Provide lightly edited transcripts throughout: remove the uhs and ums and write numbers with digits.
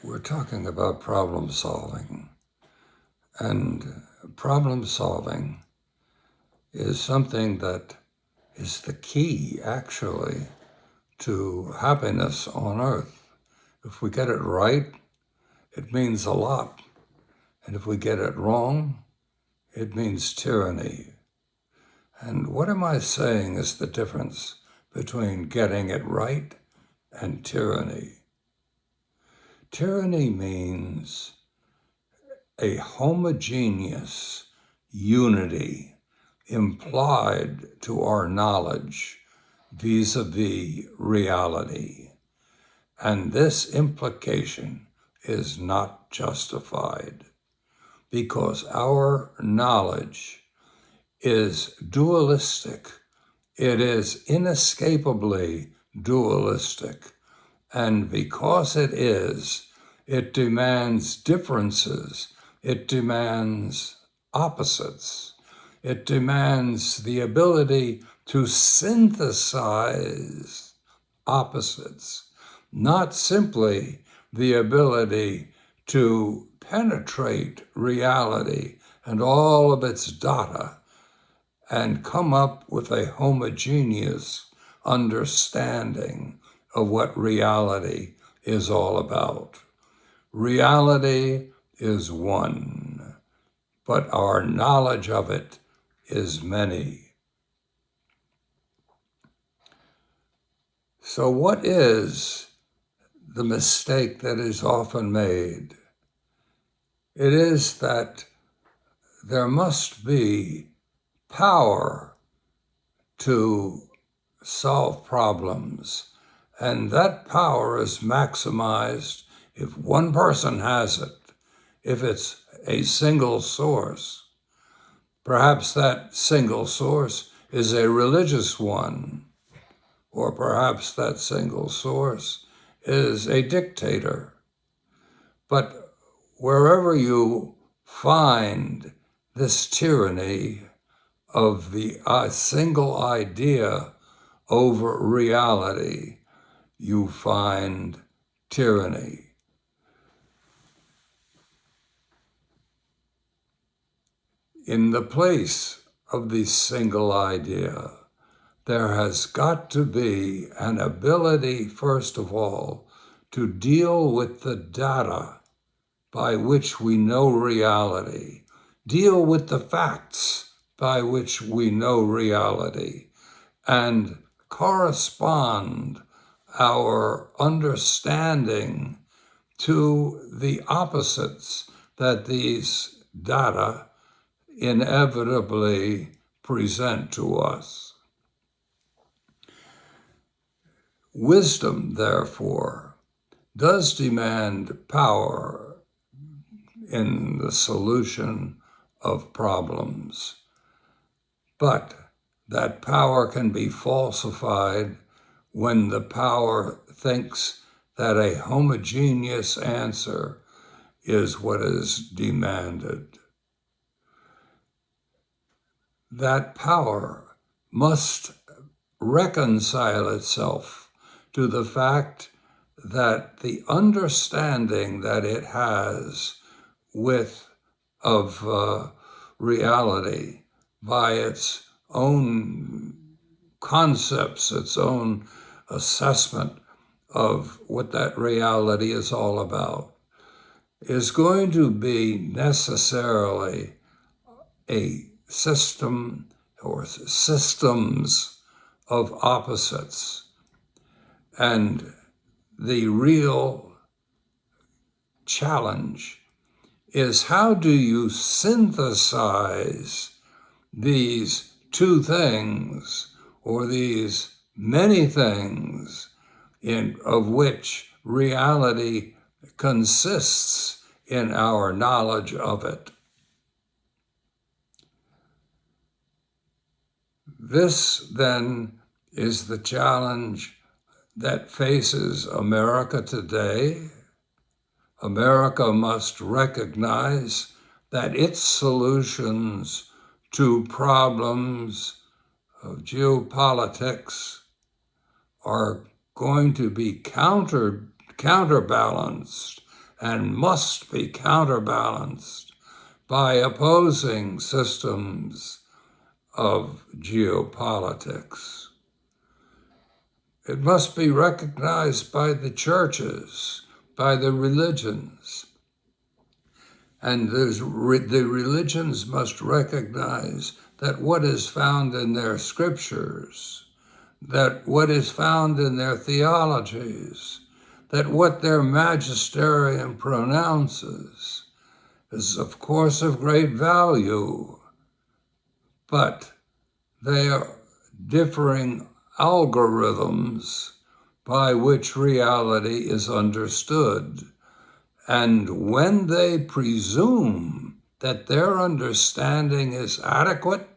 We're talking about problem solving, and problem solving is something that is the key, actually, to happiness on earth. If we get it right, it means a lot. And if we get it wrong, it means tyranny. And what am I saying is the difference between getting it right and tyranny? Tyranny means a homogeneous unity implied to our knowledge vis-a-vis reality. And this implication is not justified because our knowledge is dualistic. It is inescapably dualistic. And because it is, it demands differences. It demands opposites. It demands the ability to synthesize opposites, not simply the ability to penetrate reality and all of its data and come up with a homogeneous understanding of what reality is all about. Reality is one, but our knowledge of it is many. So what is the mistake that is often made? It is that there must be power to solve problems, and that power is maximized if one person has it, if it's a single source. Perhaps that single source is a religious one, or perhaps that single source is a dictator. But wherever you find this tyranny of the single idea over reality, you find tyranny. In the place of the single idea, there has got to be an ability, first of all, to deal with the data by which we know reality, deal with the facts by which we know reality, and correspond our understanding to the opposites that these data inevitably present to us. Wisdom, therefore, does demand power in the solution of problems, but that power can be falsified when the power thinks that a homogeneous answer is what is demanded. That power must reconcile itself to the fact that the understanding that it has of reality by its own concepts, its own assessment of what that reality is all about, is going to be necessarily a system or systems of opposites. And the real challenge is, how do you synthesize these two things, or these many things, of which reality consists in our knowledge of it? This, then, is the challenge that faces America today. America must recognize that its solutions to problems of geopolitics are going to be counterbalanced and must be counterbalanced by opposing systems of geopolitics. It must be recognized by the churches, by the religions, and the religions must recognize that what is found in their scriptures, that what is found in their theologies, that what their magisterium pronounces is, of course, of great value, but they are differing algorithms by which reality is understood. And when they presume that their understanding is adequate,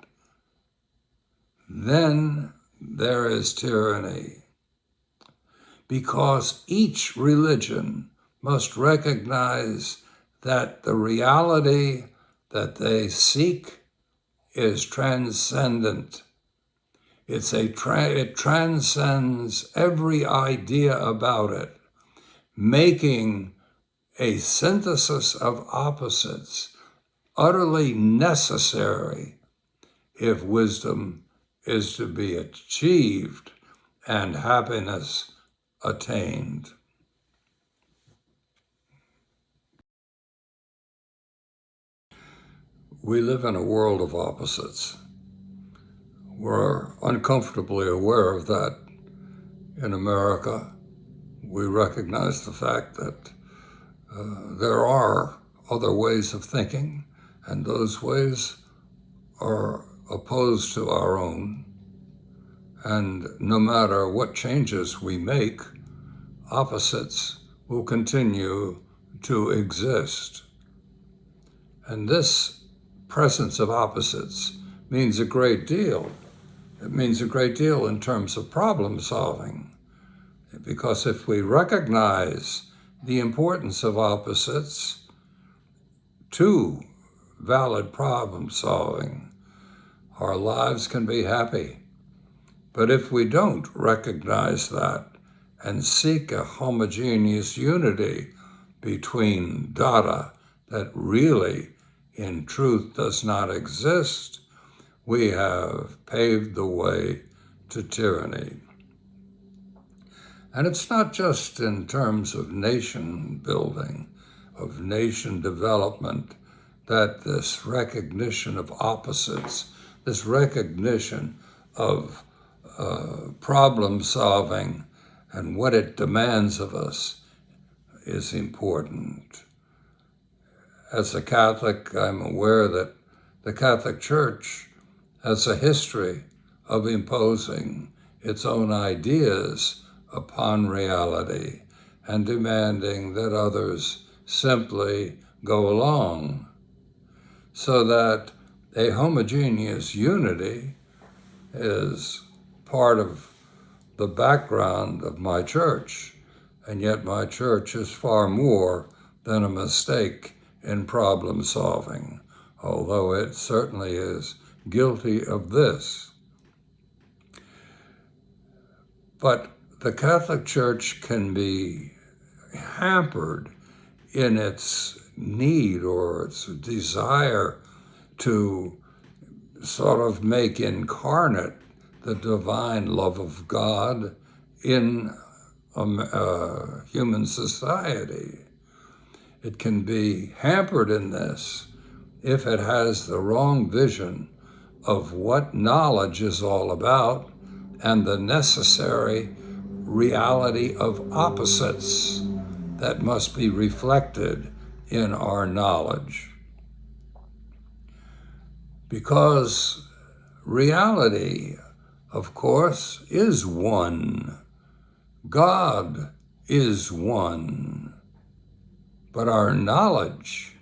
then there is tyranny. Because each religion must recognize that the reality that they seek is transcendent. It transcends every idea about it, making a synthesis of opposites utterly necessary if wisdom is to be achieved and happiness attained. We live in a world of opposites. We're uncomfortably aware of that. In America, we recognize the fact that there are other ways of thinking, and those ways are opposed to our own. And no matter what changes we make, opposites will continue to exist. And this presence of opposites means a great deal. It means a great deal in terms of problem solving, because if we recognize the importance of opposites to valid problem solving, our lives can be happy. But if we don't recognize that and seek a homogeneous unity between data that really, in truth, does not exist, we have paved the way to tyranny. And it's not just in terms of nation building, of nation development, that this recognition of opposites, this recognition of problem solving and what it demands of us is important. As a Catholic, I'm aware that the Catholic Church has a history of imposing its own ideas upon reality and demanding that others simply go along, so that a homogeneous unity is part of the background of my church, and yet my church is far more than a mistake in problem solving, although it certainly is guilty of this. But the Catholic Church can be hampered in its need or its desire to sort of make incarnate the divine love of God in human society. It can be hampered in this if it has the wrong vision of what knowledge is all about and the necessary reality of opposites that must be reflected in our knowledge. Because reality, of course, is one. God is one. But our knowledge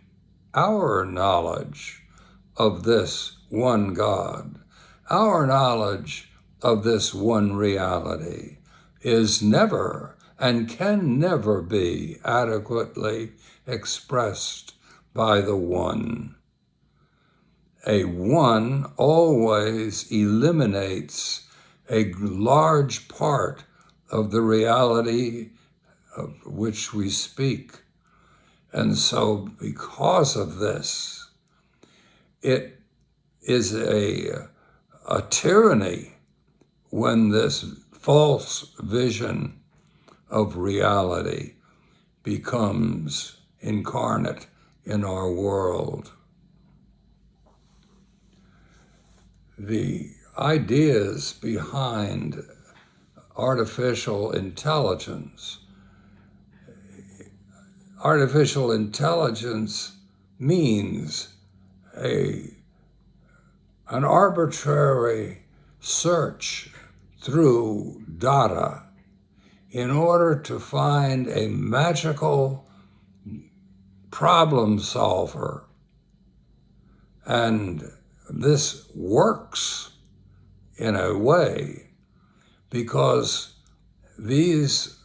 of this one God, our knowledge of this one reality is never and can never be adequately expressed by the one. A one always eliminates a large part of the reality of which we speak. And so because of this, it is a tyranny when this false vision of reality becomes incarnate in our world. The ideas behind artificial intelligence means an arbitrary search through data in order to find a magical problem solver. And this works in a way because these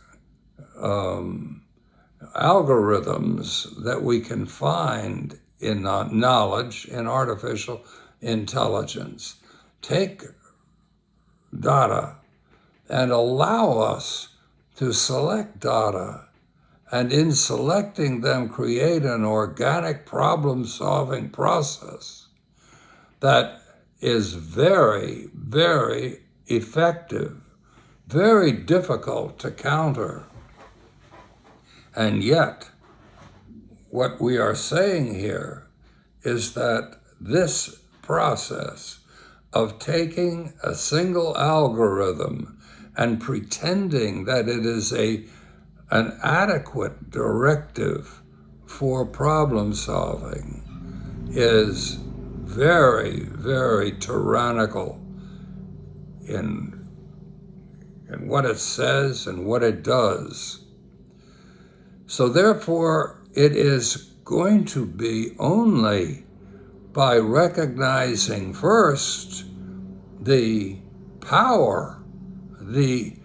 algorithms that we can find in knowledge, in artificial intelligence, take data and allow us to select data, and in selecting them create an organic problem-solving process that is very, very effective, very difficult to counter. And yet, what we are saying here is that this process of taking a single algorithm and pretending that it is an adequate directive for problem solving is very, very tyrannical in what it says and what it does. So therefore, it is going to be only by recognizing first the power, the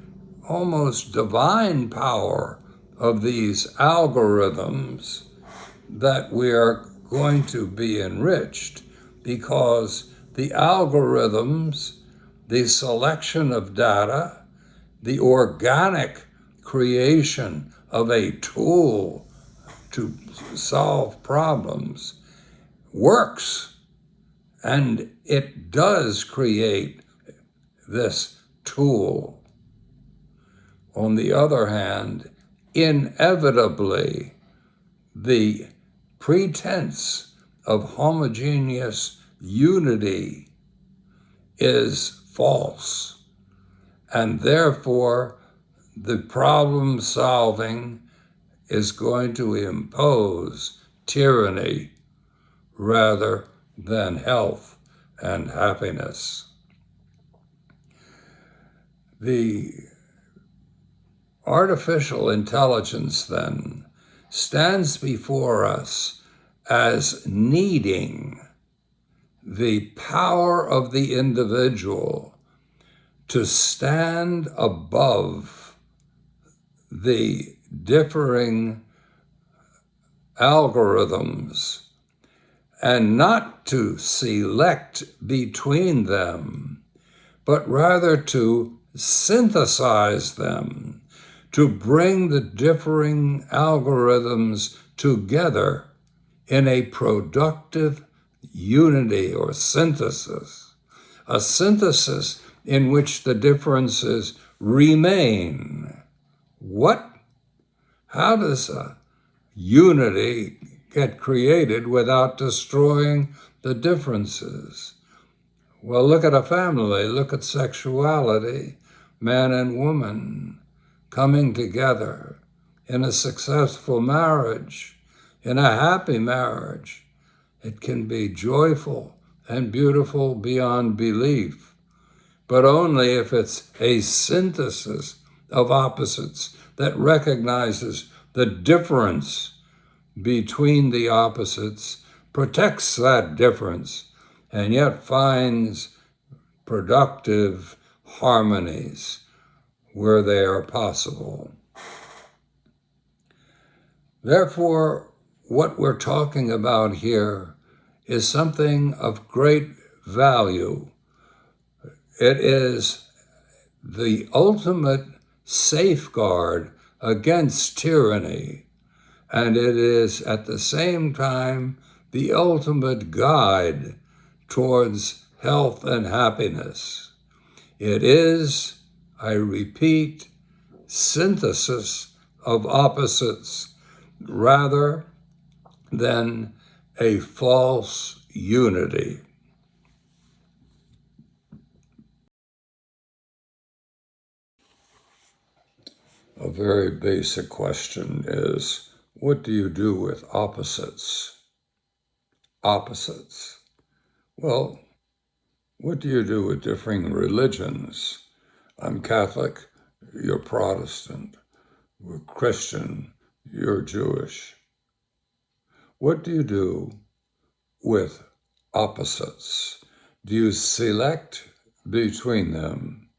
almost divine power of these algorithms, that we are going to be enriched, because the algorithms, the selection of data, the organic creation of a tool to solve problems works, and it does create this tool. On the other hand, inevitably, the pretense of homogeneous unity is false, and therefore the problem solving is going to impose tyranny rather than health and happiness. The artificial intelligence, then, stands before us as needing the power of the individual to stand above the differing algorithms and not to select between them, but rather to synthesize them, to bring the differing algorithms together in a productive unity or synthesis, a synthesis in which the differences remain. How does a unity get created without destroying the differences? Well, look at a family, look at sexuality, man and woman coming together in a successful marriage, in a happy marriage. It can be joyful and beautiful beyond belief, but only if it's a synthesis of opposites that recognizes the difference between the opposites, protects that difference, and yet finds productive harmonies where they are possible. Therefore, what we're talking about here is something of great value. It is the ultimate safeguard against tyranny, and it is at the same time the ultimate guide towards health and happiness. It is, I repeat, synthesis of opposites rather than a false unity. A very basic question is, what do you do with opposites? Opposites. Well, what do you do with differing religions? I'm Catholic, you're Protestant. We're Christian, you're Jewish. What do you do with opposites? Do you select between them,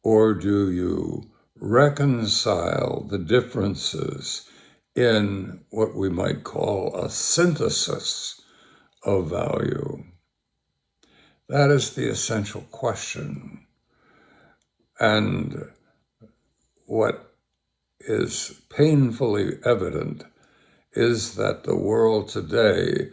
or do you reconcile the differences in what we might call a synthesis of value? That is the essential question. And what is painfully evident is that the world today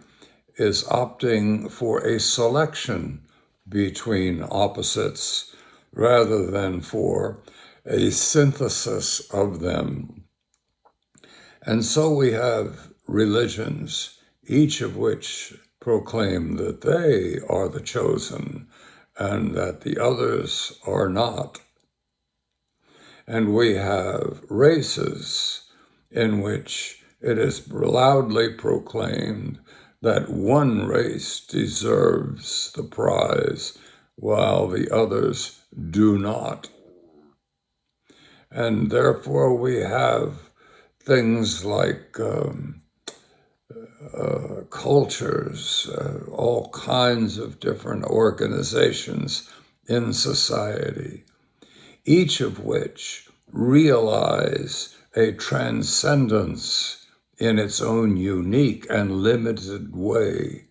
is opting for a selection between opposites rather than for a synthesis of them. And so we have religions, each of which proclaim that they are the chosen and that the others are not. And we have races in which it is loudly proclaimed that one race deserves the prize while the others do not. And therefore we have things like cultures, all kinds of different organizations in society, each of which realize a transcendence in its own unique and limited way.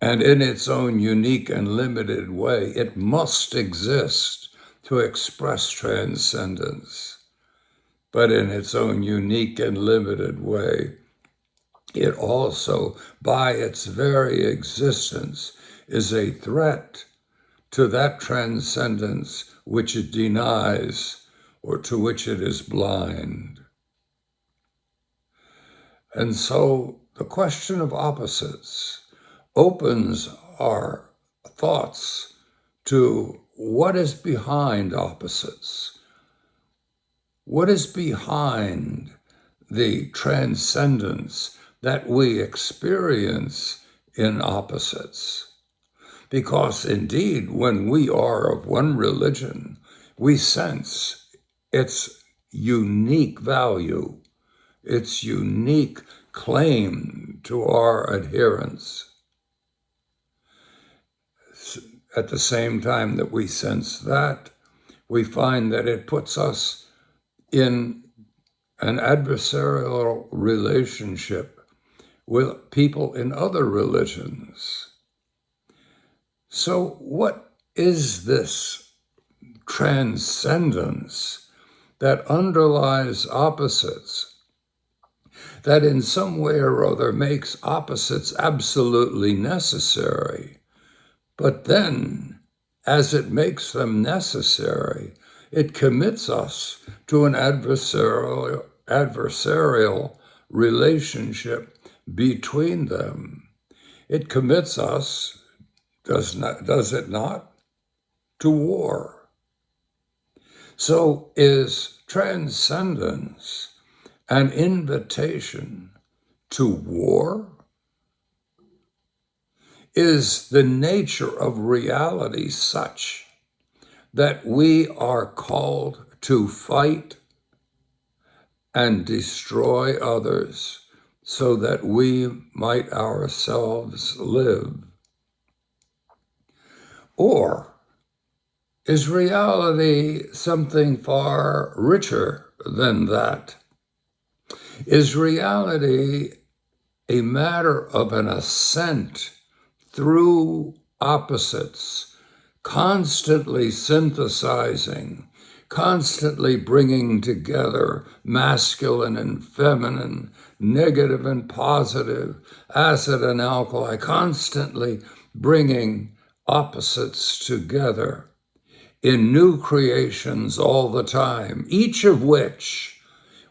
And in its own unique and limited way, it must exist to express transcendence. But in its own unique and limited way, it also, by its very existence, is a threat to that transcendence which it denies or to which it is blind. And so the question of opposites opens our thoughts to what is behind opposites. What is behind the transcendence that we experience in opposites? Because indeed, when we are of one religion, we sense its unique value, its unique claim to our adherence. At the same time that we sense that, we find that it puts us in an adversarial relationship with people in other religions. So what is this transcendence that underlies opposites, that in some way or other makes opposites absolutely necessary? But then, as it makes them necessary, it commits us to an adversarial relationship between them. It commits us, does it not, to war. So is transcendence an invitation to war? Is the nature of reality such that we are called to fight and destroy others so that we might ourselves live? Or is reality something far richer than that? Is reality a matter of an ascent through opposites, constantly synthesizing, constantly bringing together masculine and feminine, negative and positive, acid and alkali, constantly bringing opposites together in new creations all the time, each of which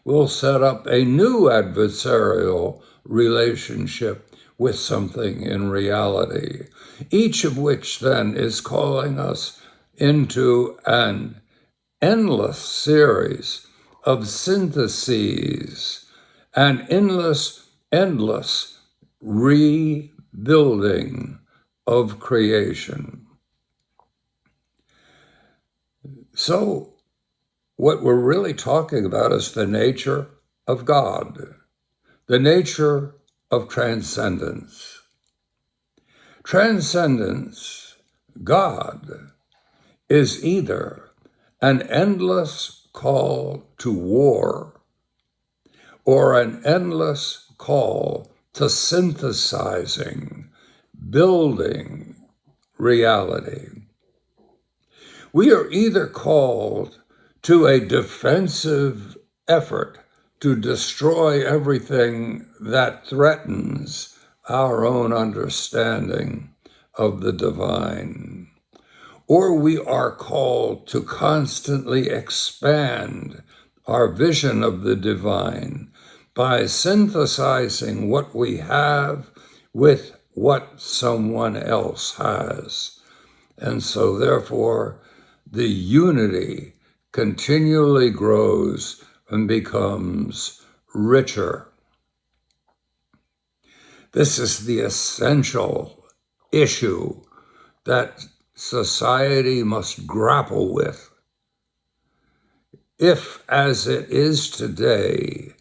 will set up a new adversarial relationship with something in reality, each of which then is calling us into an endless series of syntheses, an endless rebuilding of creation. So what we're really talking about is the nature of God, the nature of transcendence. Transcendence, God, is either an endless call to war or an endless call to synthesizing, building reality. We are either called to a defensive effort to destroy everything that threatens our own understanding of the divine, or we are called to constantly expand our vision of the divine by synthesizing what we have with what someone else has. And so therefore, the unity continually grows and becomes richer. This is the essential issue that society must grapple with. If, as it is today,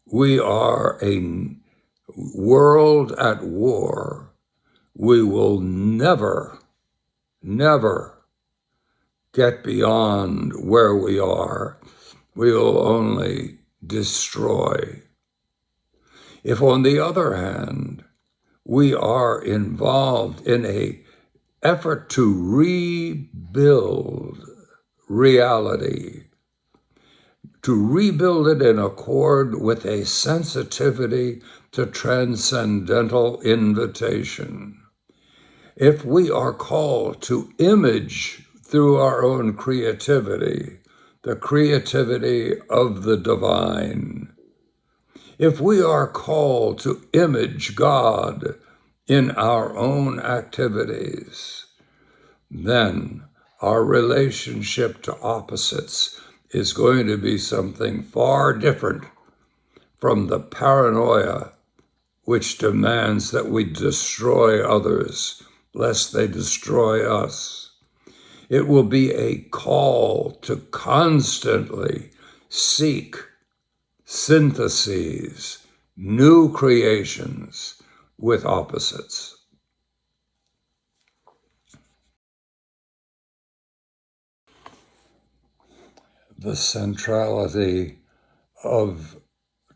we are a world at war, we will never get beyond where we are. We will only destroy. If, on the other hand, we are involved in an effort to rebuild reality, to rebuild it in accord with a sensitivity to transcendental invitation, if we are called to image through our own creativity, the creativity of the divine, if we are called to image God in our own activities, then our relationship to opposites is going to be something far different from the paranoia which demands that we destroy others lest they destroy us. It will be a call to constantly seek syntheses, new creations with opposites. The centrality of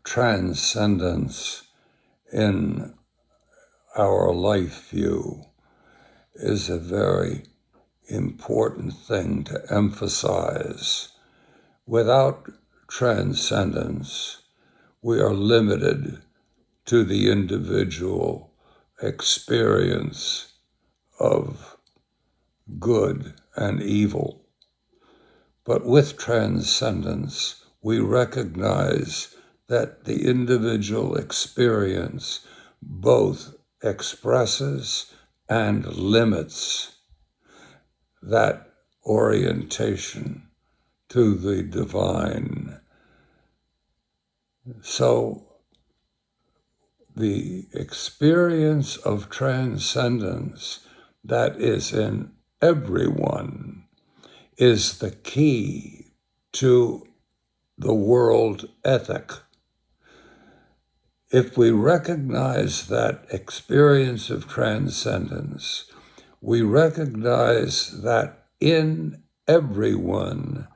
transcendence in our life view is a very important thing to emphasize. Without transcendence, we are limited to the individual experience of good and evil. But with transcendence, we recognize that the individual experience both expresses and limits that orientation to the divine. So the experience of transcendence that is in everyone is the key to the world ethic. If we recognize that experience of transcendence, we recognize that in everyone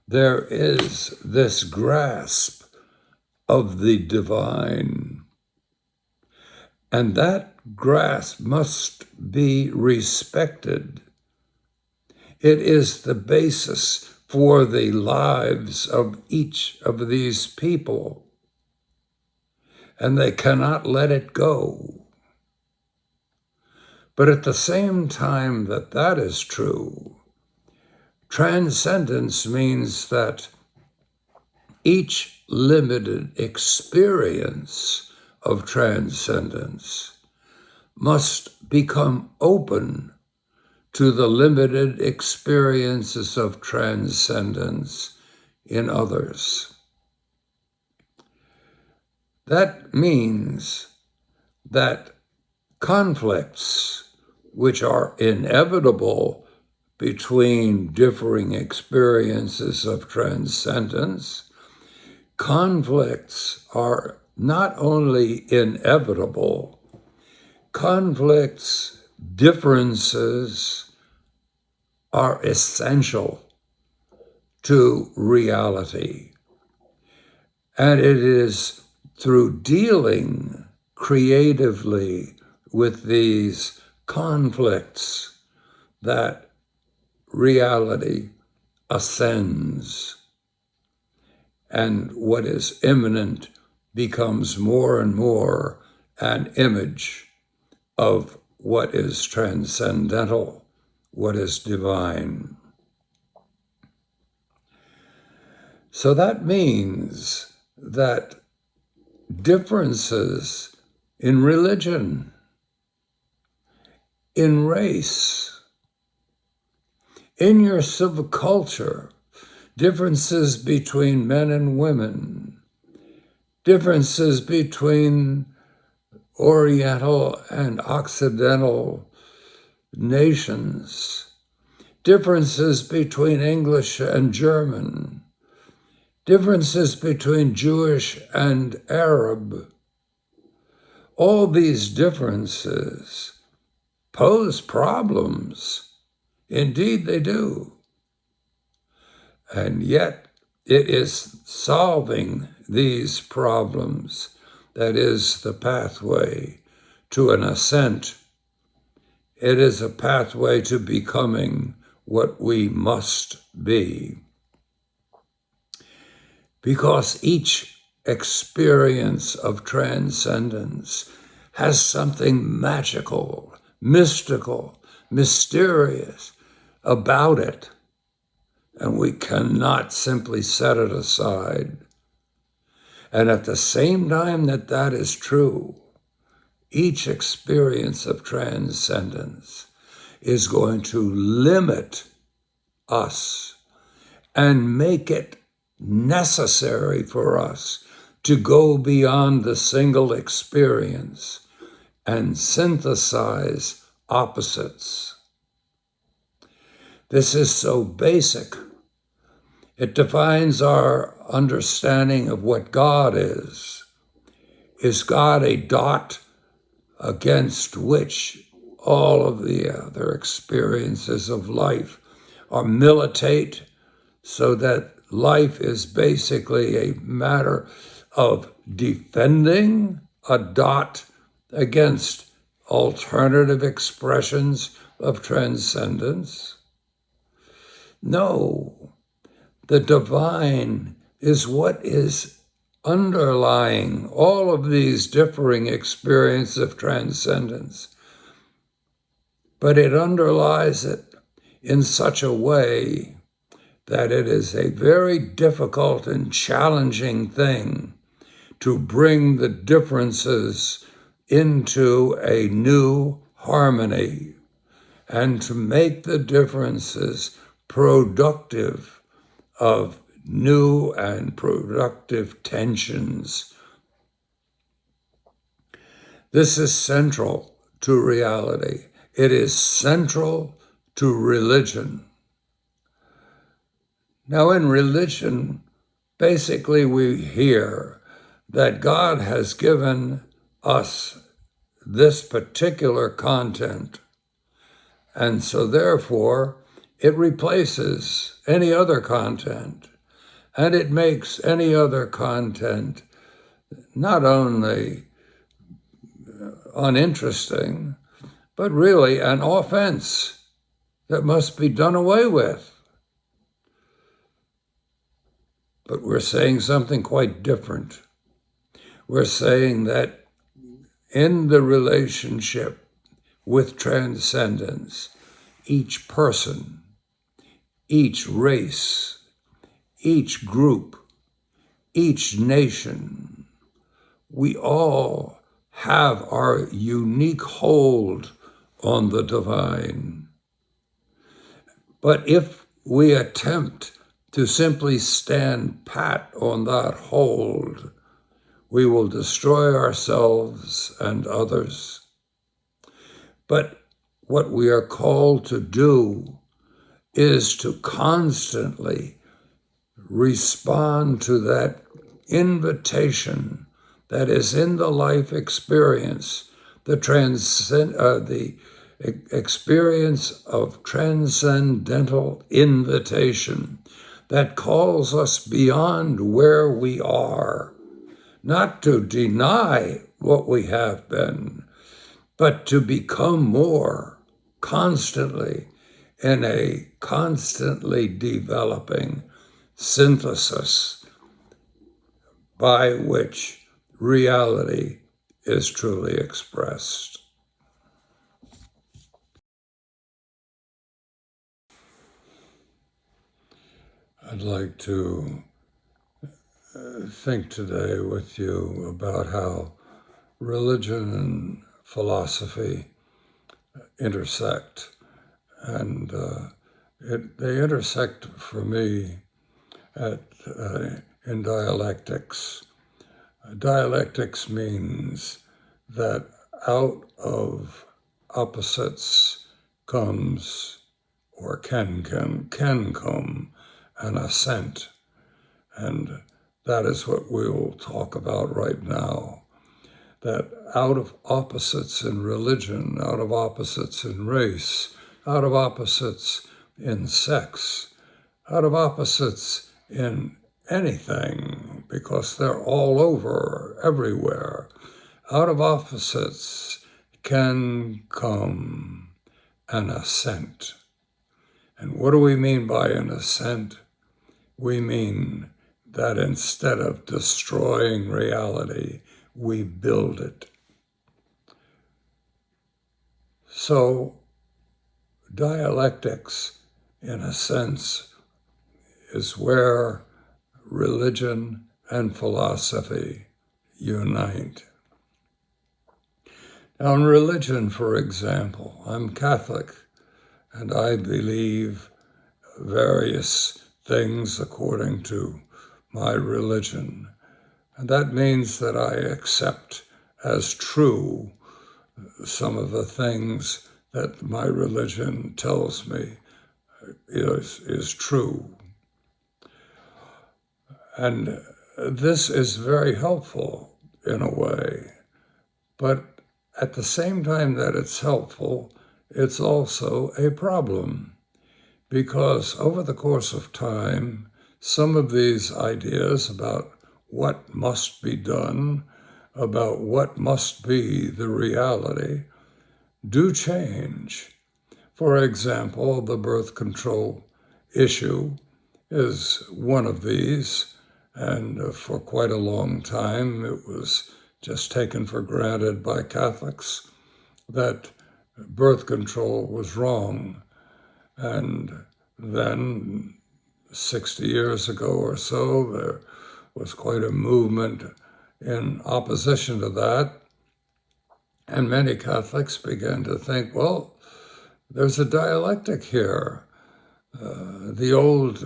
there is this grasp of the divine. And that grasp must be respected. It is the basis for the lives of each of these people, and they cannot let it go. But at the same time that that is true, transcendence means that each limited experience of transcendence must become open to the limited experiences of transcendence in others. That means that conflicts, which are inevitable between differing experiences of transcendence, conflicts are not only inevitable, conflicts, differences are essential to reality. And it is through dealing creatively with these conflicts that reality ascends, and what is immanent becomes more and more an image of what is transcendental, what is divine. So that means that differences in religion, in race, in your civil culture, differences between men and women, differences between Oriental and Occidental nations, differences between English and German, differences between Jewish and Arab. All these differences pose problems. Indeed, they do. And yet, it is solving these problems that is the pathway to an ascent. It is a pathway to becoming what we must be. Because each experience of transcendence has something magical, mystical, mysterious about it, and we cannot simply set it aside. And at the same time that that is true, each experience of transcendence is going to limit us and make it necessary for us to go beyond the single experience and synthesize opposites. This is so basic. It defines our understanding of what God is. Is God a dot against which all of the other experiences of life are militate, so that life is basically a matter of defending a dot against alternative expressions of transcendence? No, the divine is what is underlying all of these differing experiences of transcendence, but it underlies it in such a way that it is a very difficult and challenging thing to bring the differences into a new harmony and to make the differences productive of new and productive tensions. This is central to reality. It is central to religion. Now, in religion, basically we hear that God has given us this particular content, and so therefore it replaces any other content, and it makes any other content not only uninteresting, but really an offense that must be done away with. But we're saying something quite different. We're saying that in the relationship with transcendence, each person, each race, each group, each nation, we all have our unique hold on the divine. But if we attempt to simply stand pat on that hold, we will destroy ourselves and others. But what we are called to do is to constantly respond to that invitation that is in the life experience, the experience of transcendental invitation that calls us beyond where we are, not to deny what we have been, but to become more constantly in a constantly developing synthesis by which reality is truly expressed. I'd like to think today with you about how religion and philosophy intersect. And they intersect for me in dialectics. Dialectics means that out of opposites comes, or can come, an assent. And that is what we will talk about right now. That out of opposites in religion, out of opposites in race, out of opposites in sex, out of opposites in anything, because they're all over, everywhere, out of opposites can come an assent. And what do we mean by an assent? We mean that instead of destroying reality, we build it. So dialectics, in a sense, is where religion and philosophy unite. Now, in religion, for example, I'm Catholic, and I believe various things according to my religion. And that means that I accept as true some of the things that my religion tells me is true. And this is very helpful in a way. But at the same time that it's helpful, it's also a problem. Because over the course of time, some of these ideas about what must be done, about what must be the reality, do change. For example, the birth control issue is one of these, and for quite a long time it was just taken for granted by Catholics that birth control was wrong. And then 60 years ago or so, there was quite a movement in opposition to that. And many Catholics began to think, well, there's a dialectic here. The old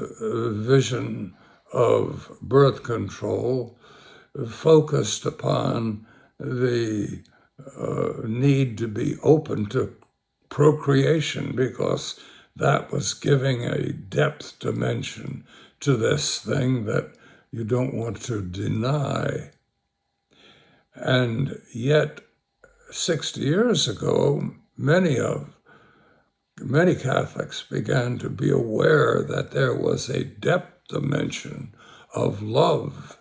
vision of birth control focused upon the need to be open to procreation, because that was giving a depth dimension to this thing that you don't want to deny. And yet, 60 years ago, many Catholics began to be aware that there was a depth dimension of love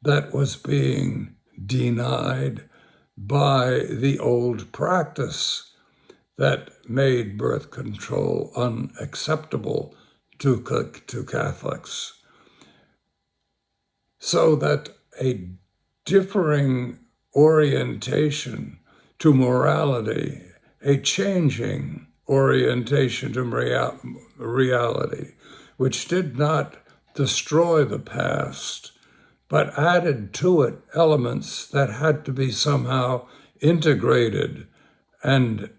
that was being denied by the old practice that made birth control unacceptable to Catholics. so that a differing orientation to morality, a changing orientation to reality, which did not destroy the past, but added to it elements that had to be somehow integrated and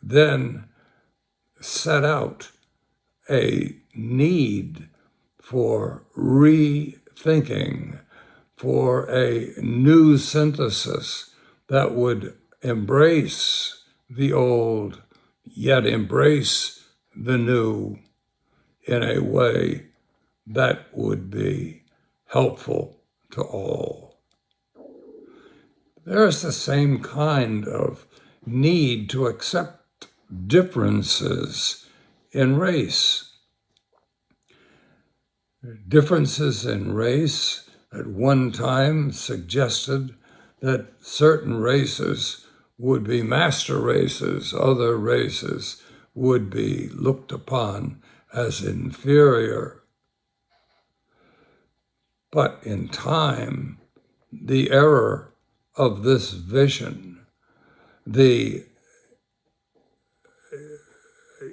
then set out a need for rethinking, for a new synthesis that would embrace the old, yet embrace the new in a way that would be helpful to all. There's the same kind of need to accept differences in race. Differences in race at one time suggested that certain races would be master races, other races would be looked upon as inferior. But in time, the error of this vision, the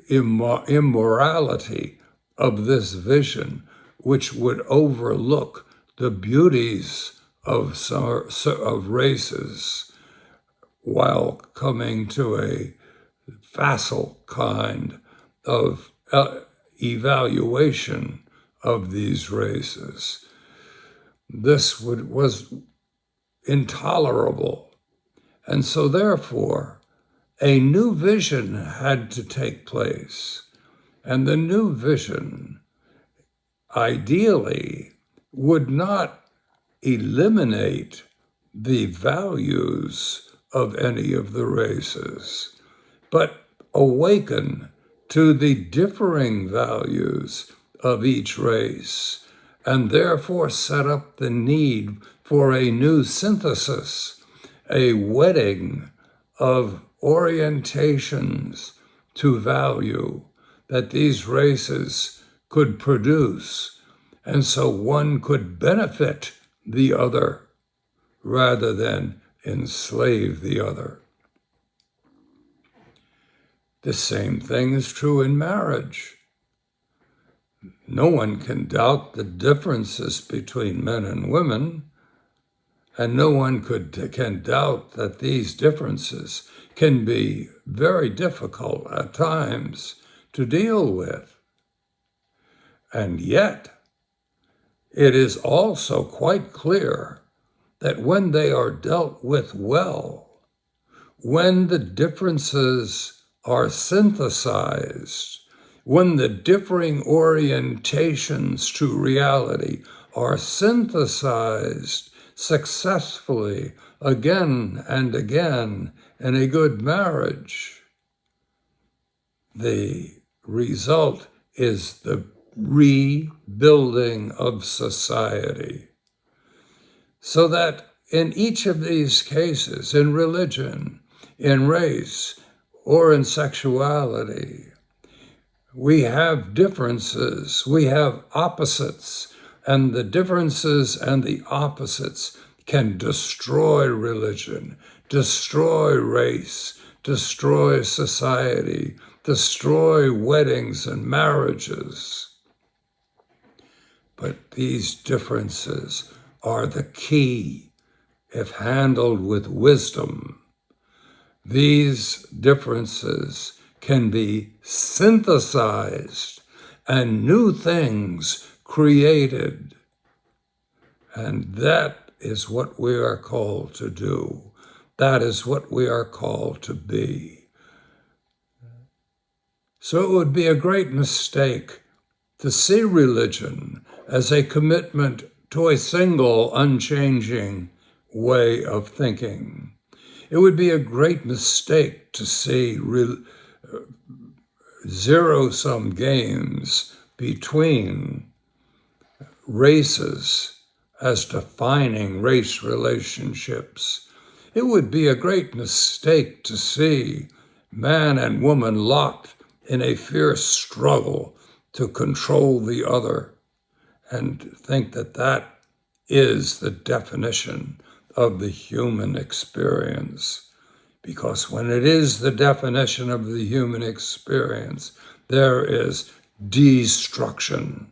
immorality of this vision, which would overlook the beauties of races while coming to a facile kind of evaluation of these races. This was intolerable. And so therefore, a new vision had to take place. And the new vision, ideally, would not eliminate the values of any of the races, but awaken to the differing values of each race, and therefore set up the need for a new synthesis, a wedding of orientations to value that these races could produce, and so one could benefit the other rather than enslave the other. The same thing is true in marriage. No one can doubt the differences between men and women, and no one can doubt that these differences can be very difficult at times to deal with. And yet, it is also quite clear that when they are dealt with well, when the differences are synthesized, when the differing orientations to reality are synthesized successfully again and again in a good marriage, the result is the rebuilding of society. So that in each of these cases, in religion, in race, or in sexuality, we have differences, we have opposites, and the differences and the opposites can destroy religion, destroy race, destroy society, destroy weddings and marriages. But these differences are the key if handled with wisdom. These differences can be synthesized and new things created. And that is what we are called to do. That is what we are called to be. So it would be a great mistake to see religion as a commitment to a single, unchanging way of thinking. It would be a great mistake to see zero-sum games between races as defining race relationships. It would be a great mistake to see man and woman locked in a fierce struggle to control the other and think that that is the definition of the human experience. Because when it is the definition of the human experience, there is destruction.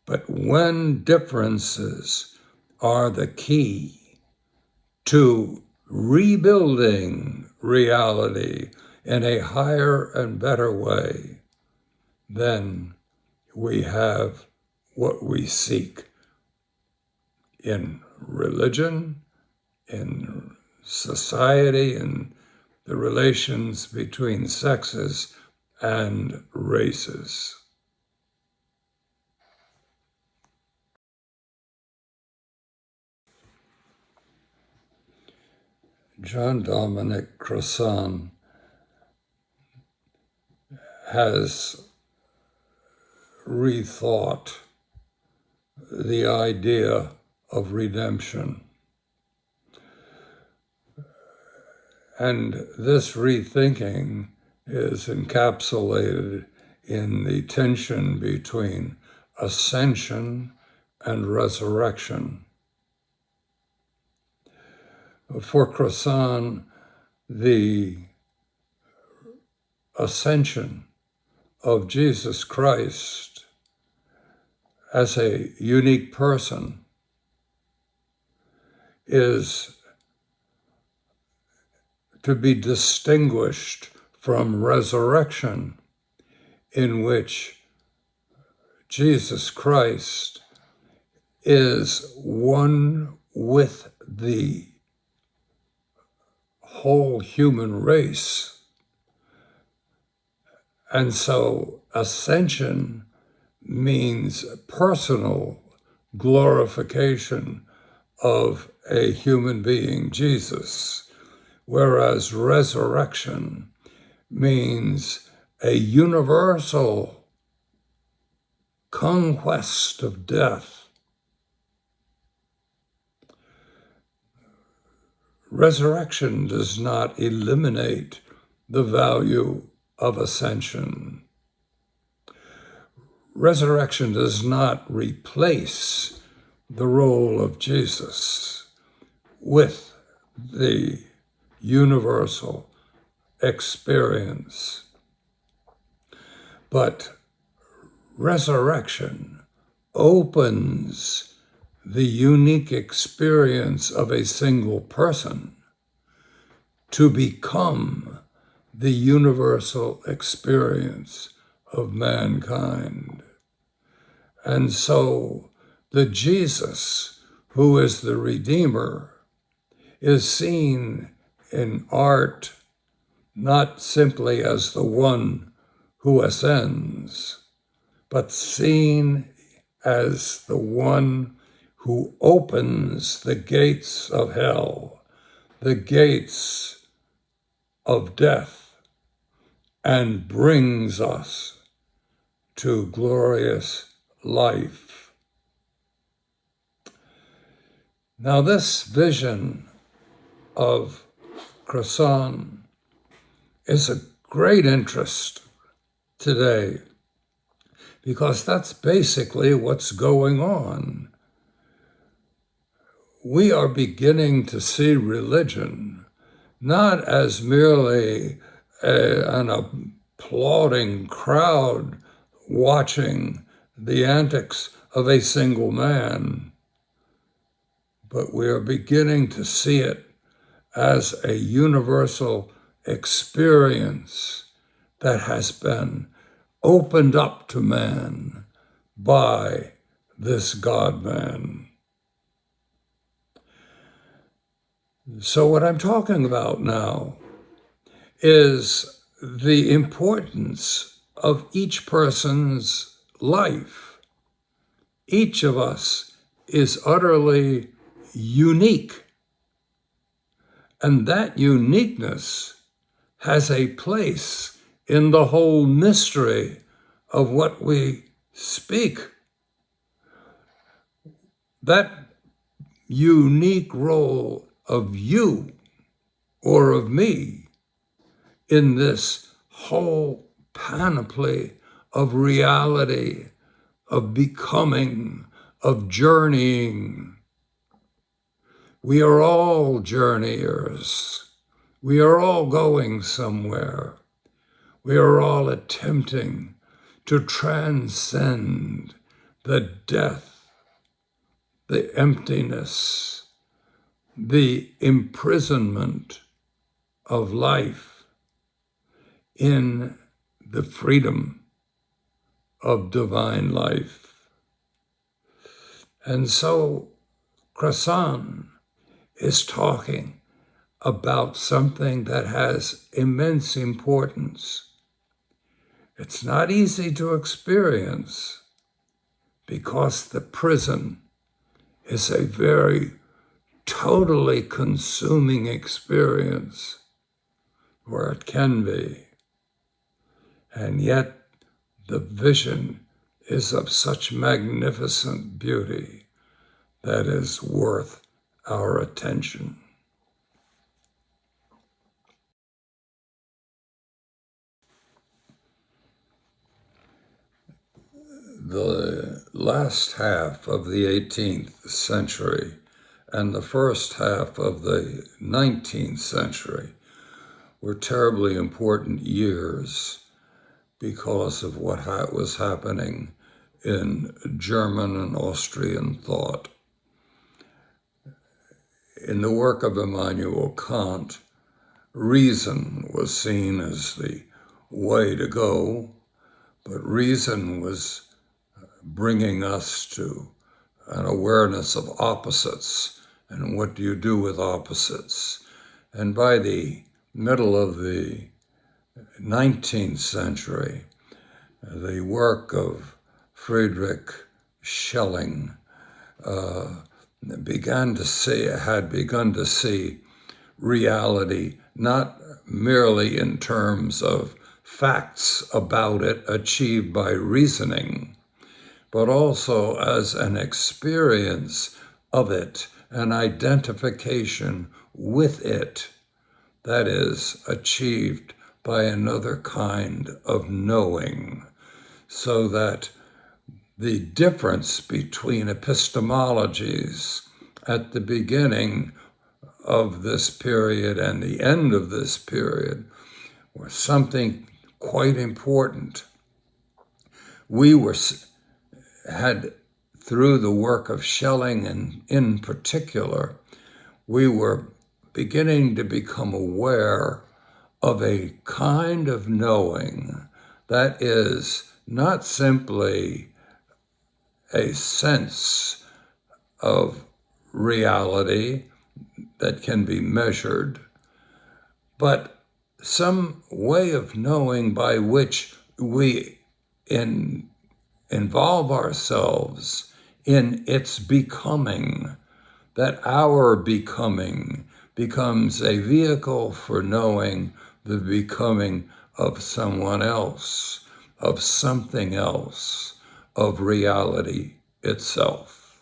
But when differences are the key to rebuilding reality in a higher and better way, then we have what we seek in religion, in society, in the relations between sexes and races. Jean-Dominique Crossan has rethought the idea of redemption. And this rethinking is encapsulated in the tension between ascension and resurrection. For Crossan, the ascension of Jesus Christ as a unique person is to be distinguished from resurrection, in which Jesus Christ is one with the whole human race. And so ascension means personal glorification of a human being, Jesus, whereas resurrection means a universal conquest of death. Resurrection does not eliminate the value of ascension. Resurrection does not replace the role of Jesus with the universal experience. But resurrection opens the unique experience of a single person to become the universal experience of mankind. And so the Jesus who is the Redeemer is seen in art not simply as the one who ascends, but seen as the one who opens the gates of hell, the gates of death, and brings us to glorious life. Now, this vision of Crossan is a great interest today, because that's basically what's going on. We are beginning to see religion not as merely an applauding crowd watching the antics of a single man, but we are beginning to see it as a universal experience that has been opened up to man by this God-man. So what I'm talking about now is the importance of each person's life. Each of us is utterly unique, and that uniqueness has a place in the whole mystery of what we speak. That unique role of you or of me in this whole panoply of reality, of becoming, of journeying. We are all journeyers. We are all going somewhere. We are all attempting to transcend the death, the emptiness, the imprisonment of life in the freedom of divine life. And so Krassan is talking about something that has immense importance. It's not easy to experience because the prison is a very totally consuming experience, or it can be. And yet the vision is of such magnificent beauty that is worth our attention. The last half of the 18th century and the first half of the 19th century were terribly important years because of what was happening in German and Austrian thought. In the work of Immanuel Kant, reason was seen as the way to go, but reason was bringing us to an awareness of opposites, and what do you do with opposites? And by the middle of the 19th century, the work of Friedrich Schelling had begun to see reality not merely in terms of facts about it achieved by reasoning, but also as an experience of it, an identification with it that is achieved by another kind of knowing, so that the difference between epistemologies at the beginning of this period and the end of this period was something quite important. We had, through the work of Schelling and in particular, we were beginning to become aware of a kind of knowing that is not simply a sense of reality that can be measured, but some way of knowing by which we involve ourselves in its becoming, that our becoming becomes a vehicle for knowing the becoming of someone else, of something else, of reality itself.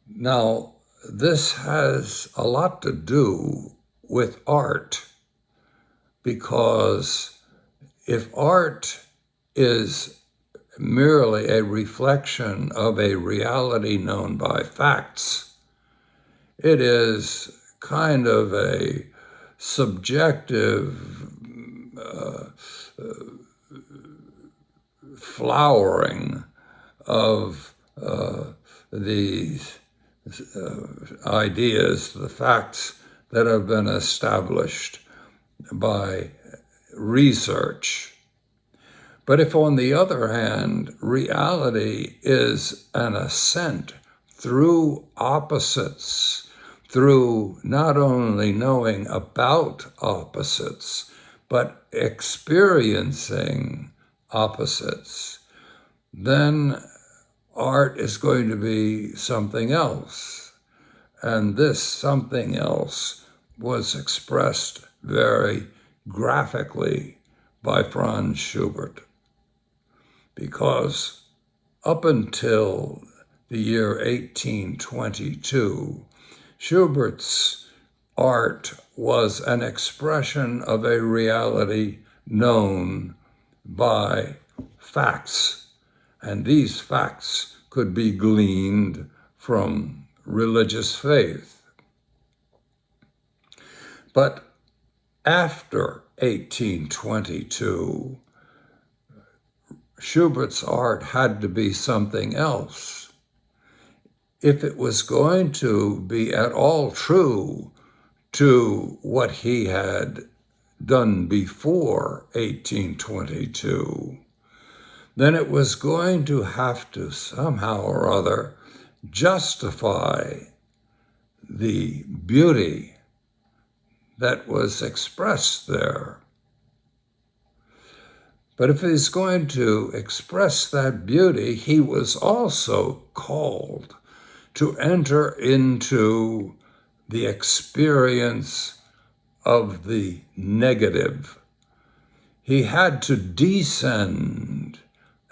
Now, this has a lot to do with art, because if art is merely a reflection of a reality known by facts, it is kind of a subjective flowering of these ideas, the facts that have been established by research. But if, on the other hand, reality is an ascent through opposites, through not only knowing about opposites, but experiencing opposites, then art is going to be something else. And this something else was expressed very graphically by Franz Schubert, because up until the year 1822, Schubert's art was an expression of a reality known by facts, and these facts could be gleaned from religious faith. But after 1822, Schubert's art had to be something else. If it was going to be at all true to what he had done before 1822, then it was going to have to somehow or other justify the beauty that was expressed there. But if he's going to express that beauty, he was also called to enter into the experience of the negative. He had to descend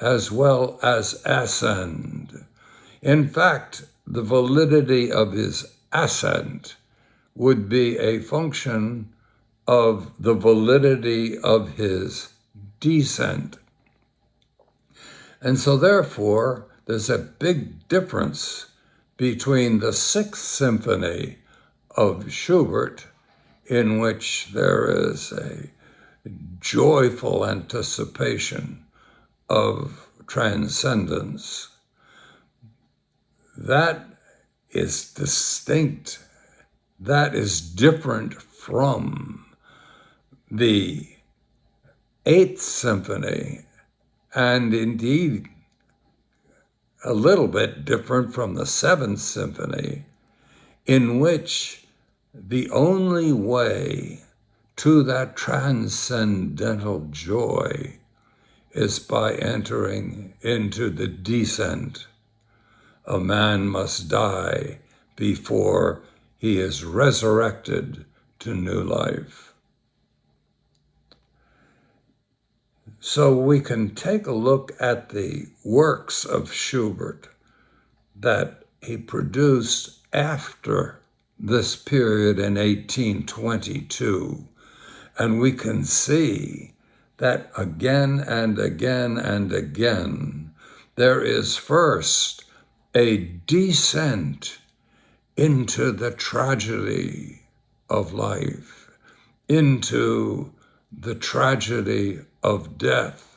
as well as ascend. In fact, the validity of his ascent would be a function of the validity of his descent. And so therefore, there's a big difference between the Sixth Symphony of Schubert, in which there is a joyful anticipation of transcendence. That is distinct. That is different from the Eighth Symphony, and indeed a little bit different from the Seventh Symphony, in which the only way to that transcendental joy is by entering into the descent. A man must die before he is resurrected to new life. So we can take a look at the works of Schubert that he produced after this period in 1822, and we can see that again and again and again, there is first a descent into the tragedy of life, into the tragedy of death,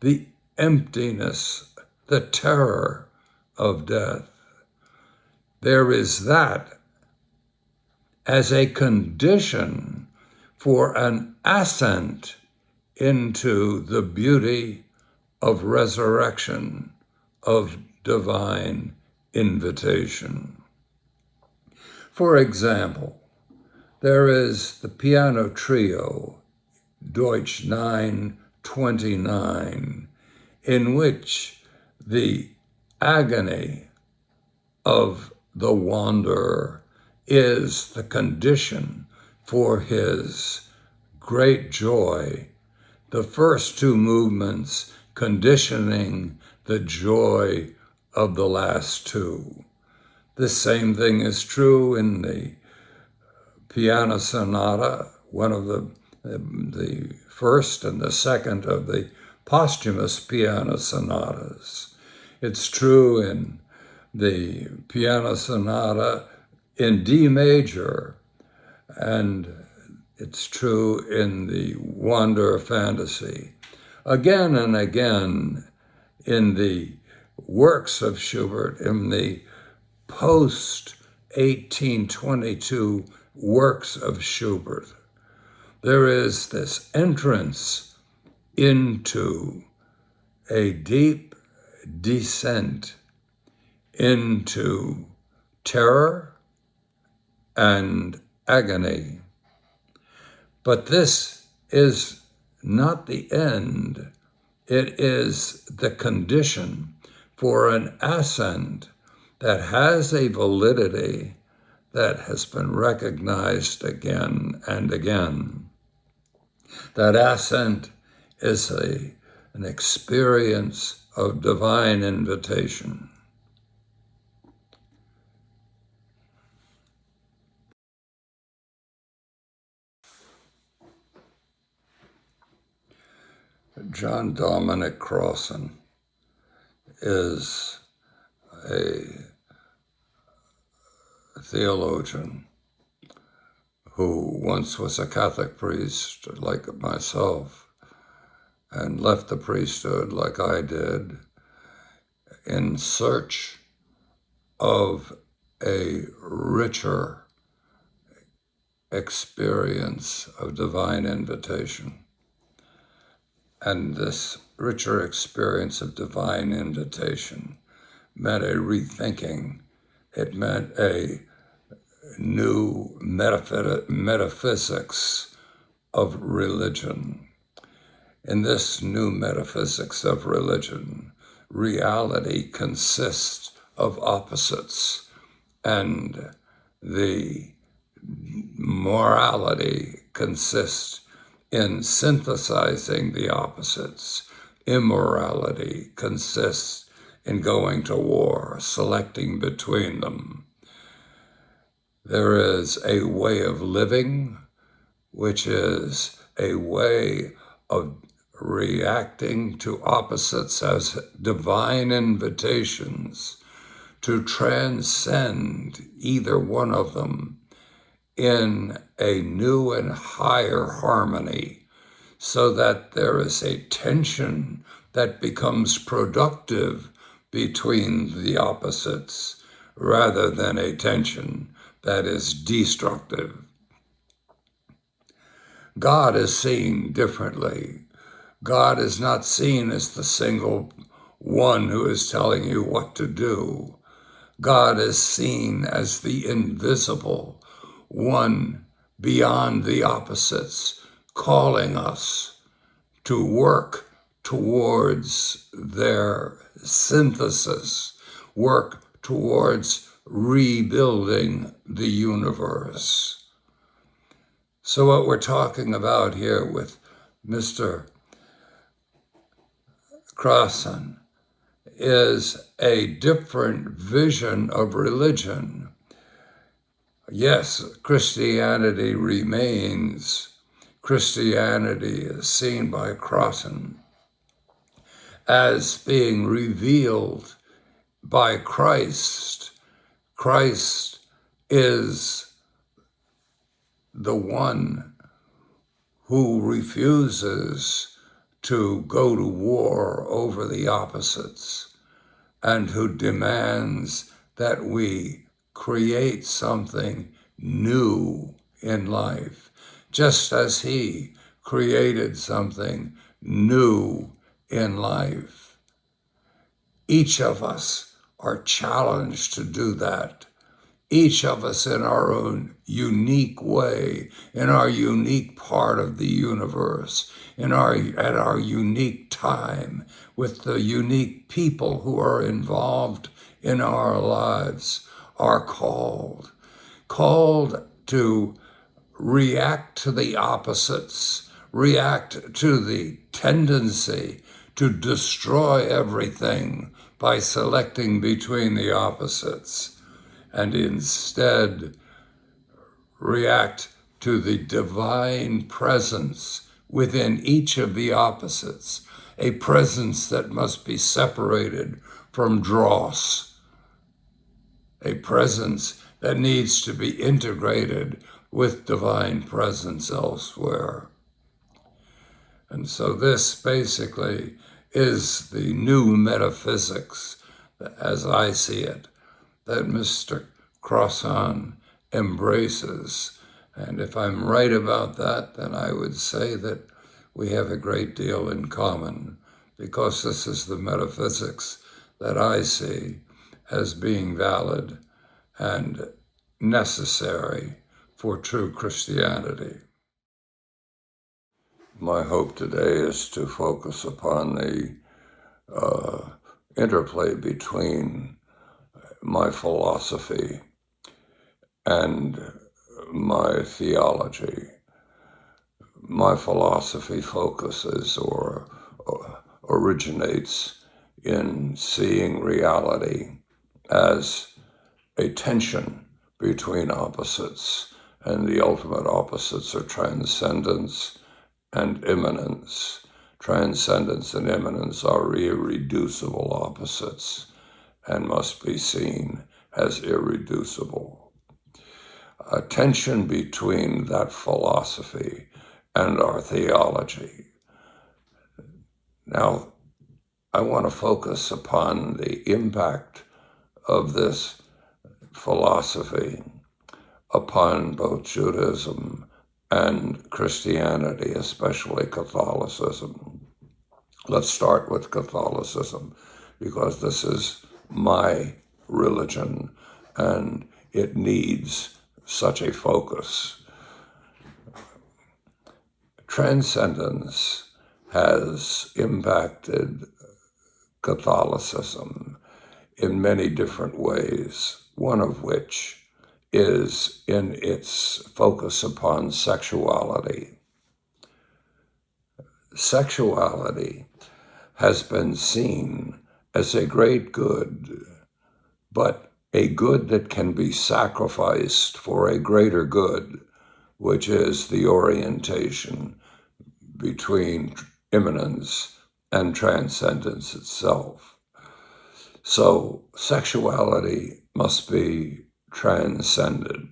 the emptiness, the terror of death. There is that as a condition for an ascent into the beauty of resurrection, of divine invitation. For example, there is the piano trio, Deutsch 929, in which the agony of the wanderer is the condition for his great joy, the first two movements conditioning the joy of the last two. The same thing is true in the piano sonata, one of the first and the second of the posthumous piano sonatas. It's true in the piano sonata in D major, and it's true in the Wanderer Fantasy. Again and again in the works of Schubert, in the post-1822 works of Schubert, there is this entrance into a deep descent into terror and agony. But this is not the end. It is the condition for an ascent that has a validity that has been recognized again and again. That ascent is an experience of divine invitation. John Dominic Crossan is a theologian who once was a Catholic priest like myself and left the priesthood like I did in search of a richer experience of divine invitation. And this richer experience of divine invitation meant a rethinking. It meant a new metaphysics of religion. In this new metaphysics of religion, reality consists of opposites, and the morality consists in synthesizing the opposites. Immorality consists in going to war, selecting between them. There is a way of living, which is a way of reacting to opposites as divine invitations to transcend either one of them in a new and higher harmony, so that there is a tension that becomes productive between the opposites rather than a tension that is destructive. God is seen differently. God is not seen as the single one who is telling you what to do. God is seen as the invisible one beyond the opposites, calling us to work towards their synthesis, work towards rebuilding the universe. So what we're talking about here with Mr. Crossan is a different vision of religion. Yes, Christianity remains. Christianity is seen by Crossan as being revealed by Christ. Christ is the one who refuses to go to war over the opposites and who demands that we create something new in life, just as he created something new in life. Each of us are challenged to do that. Each of us in our own unique way, in our unique part of the universe, at our unique time, with the unique people who are involved in our lives, are called to react to the opposites, react to the tendency to destroy everything by selecting between the opposites, and instead react to the divine presence within each of the opposites, a presence that must be separated from dross, a presence that needs to be integrated with divine presence elsewhere. And so this basically is the new metaphysics, as I see it, that Mr. Crossan embraces. And if I'm right about that, then I would say that we have a great deal in common, because this is the metaphysics that I see as being valid and necessary for true Christianity. My hope today is to focus upon the interplay between my philosophy and my theology. My philosophy focuses or originates in seeing reality as a tension between opposites, and the ultimate opposites are transcendence and immanence. Transcendence and immanence are irreducible opposites and must be seen as irreducible. A tension between that philosophy and our theology. Now, I want to focus upon the impact of this philosophy upon both Judaism and Christianity, especially Catholicism. Let's start with Catholicism, because this is my religion and it needs such a focus. Transcendence has impacted Catholicism in many different ways, one of which is in its focus upon sexuality. Sexuality has been seen as a great good, but a good that can be sacrificed for a greater good, which is the orientation between immanence and transcendence itself. So sexuality must be transcended.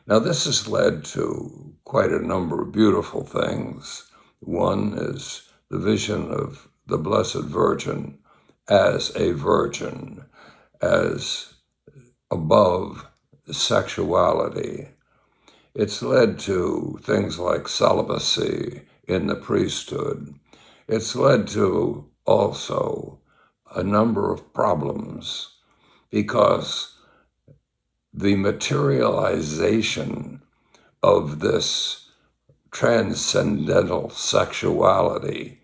Now, this has led to quite a number of beautiful things. One is the vision of the Blessed Virgin as a virgin, as above sexuality. It's led to things like celibacy in the priesthood. It's led to also a number of problems, because the materialization of this transcendental sexuality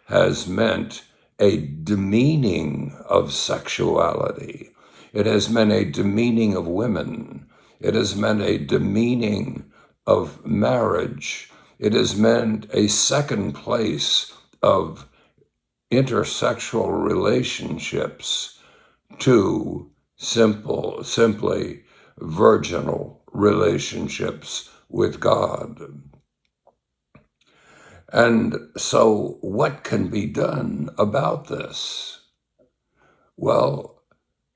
has meant a demeaning of sexuality. It has meant a demeaning of women. It has meant a demeaning of marriage. It has meant a second place of intersexual relationships to simply virginal relationships with God. And so what can be done about this? Well,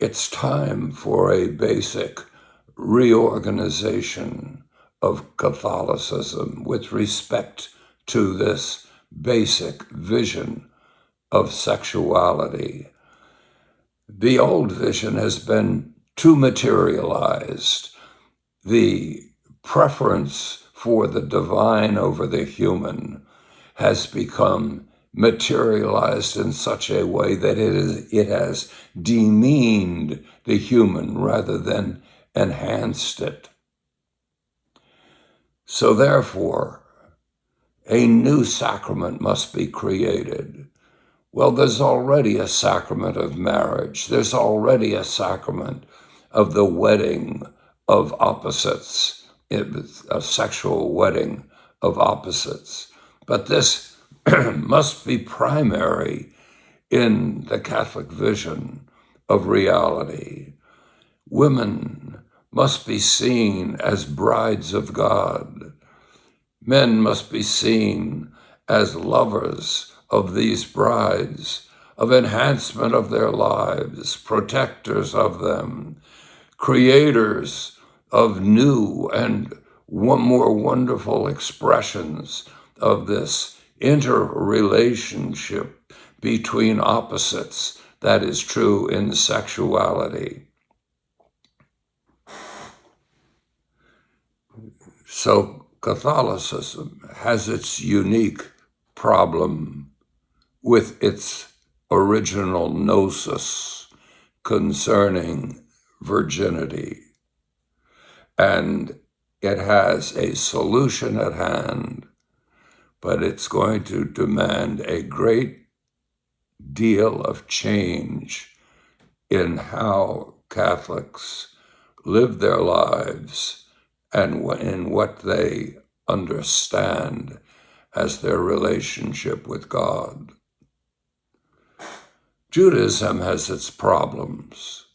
it's time for a basic reorganization of Catholicism with respect to this basic vision of sexuality. The old vision has been too materialized. The preference for the divine over the human has become materialized in such a way that it has demeaned the human rather than enhanced it. So therefore, a new sacrament must be created. Well, there's already a sacrament of marriage. There's already a sacrament of the wedding of opposites, a sexual wedding of opposites. But this must be primary in the Catholic vision of reality. Women must be seen as brides of God. Men must be seen as lovers of these brides, of enhancement of their lives, protectors of them, creators of new and more wonderful expressions of this interrelationship between opposites that is true in sexuality. So Catholicism has its unique problem with its original gnosis concerning virginity. And it has a solution at hand, but it's going to demand a great deal of change in how Catholics live their lives and in what they understand as their relationship with God. Judaism has its problems.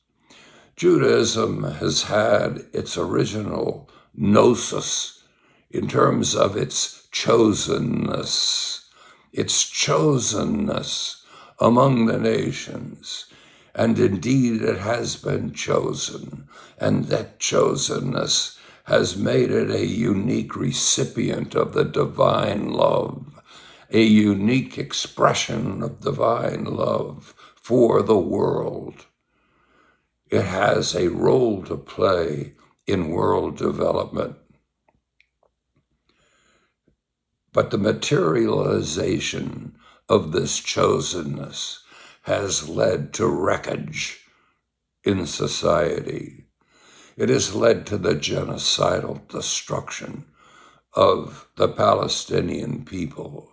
Judaism has had its original gnosis in terms of its chosenness, its chosenness among the nations. And indeed it has been chosen, and that chosenness has made it a unique recipient of the divine love, a unique expression of divine love for the world. It has a role to play in world development. But the materialization of this chosenness has led to wreckage in society. It has led to the genocidal destruction of the Palestinian people.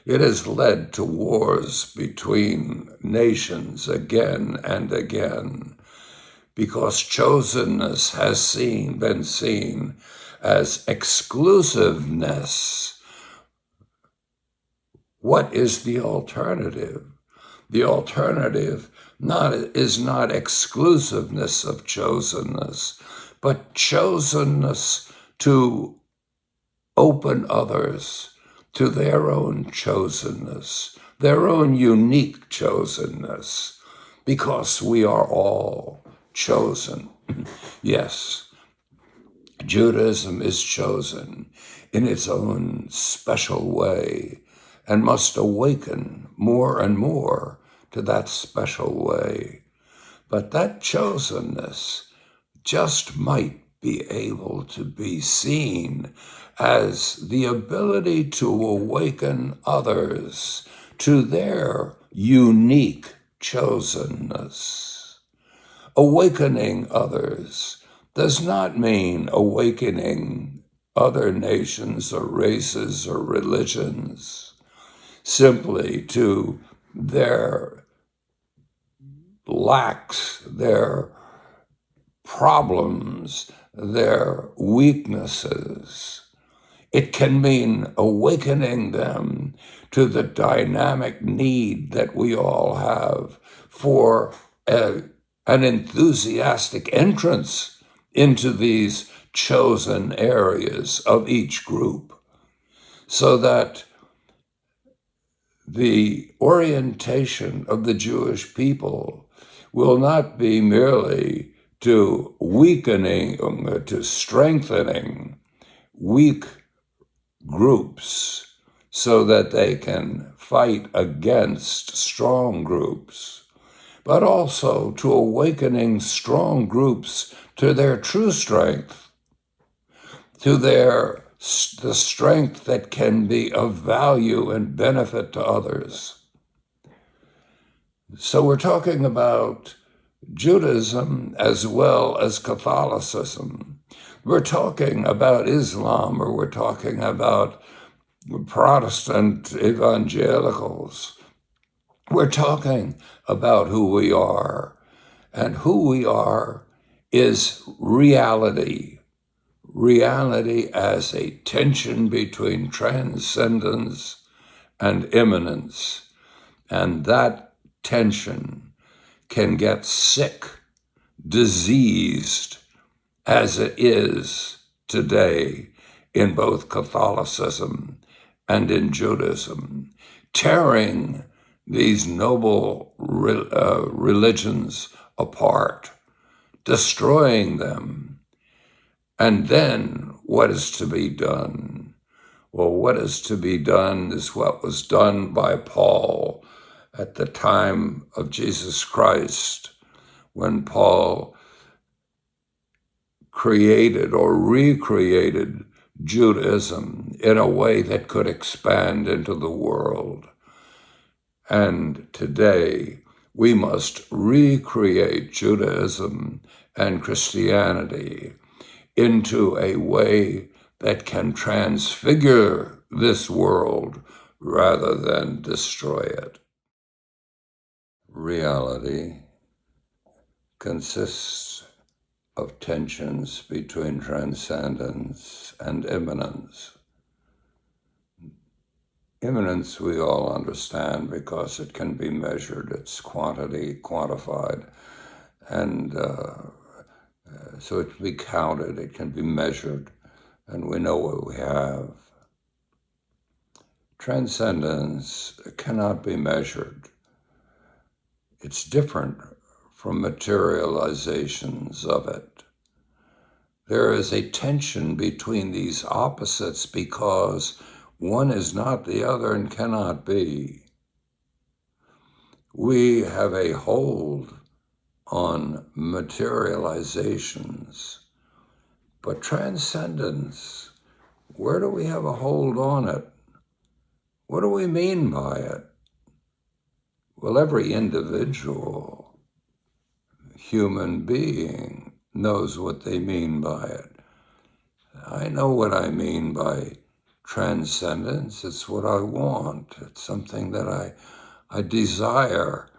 It has led to wars between nations again and again, because chosenness has been seen as exclusiveness. What is the alternative? The alternative is not exclusiveness of chosenness, but chosenness to open others to their own chosenness, their own unique chosenness, because we are all chosen. Yes, Judaism is chosen in its own special way and must awaken more and more to that special way. But that chosenness just might be able to be seen as the ability to awaken others to their unique chosenness. Awakening others does not mean awakening other nations or races or religions simply to their lacks, their problems, their weaknesses. It can mean awakening them to the dynamic need that we all have for an enthusiastic entrance into these chosen areas of each group, so that the orientation of the Jewish people will not be merely to weakening, to strengthening weak groups so that they can fight against strong groups, but also to awakening strong groups to their true strength, to the strength that can be of value and benefit to others. So we're talking about Judaism as well as Catholicism. We're talking about Islam, or we're talking about Protestant evangelicals. We're talking about who we are, and who we are is reality. Reality as a tension between transcendence and immanence. And that tension can get sick, diseased, as it is today in both Catholicism and in Judaism, tearing these noble religions apart, destroying them. And then what is to be done? Well, what is to be done is what was done by Paul at the time of Jesus Christ, when Paul created or recreated Judaism in a way that could expand into the world. And today, we must recreate Judaism and Christianity into a way that can transfigure this world rather than destroy it. Reality consists of tensions between transcendence and immanence. Immanence we all understand because it can be measured, its quantity quantified, and so it can be counted, it can be measured, and we know what we have. Transcendence cannot be measured. It's different from materializations of it. There is a tension between these opposites because one is not the other and cannot be. We have a hold on materializations, but transcendence, where do we have a hold on it? What do we mean by it? Well, every individual human being knows what they mean by it. I know what I mean by transcendence. It's what I want. It's something that I desire.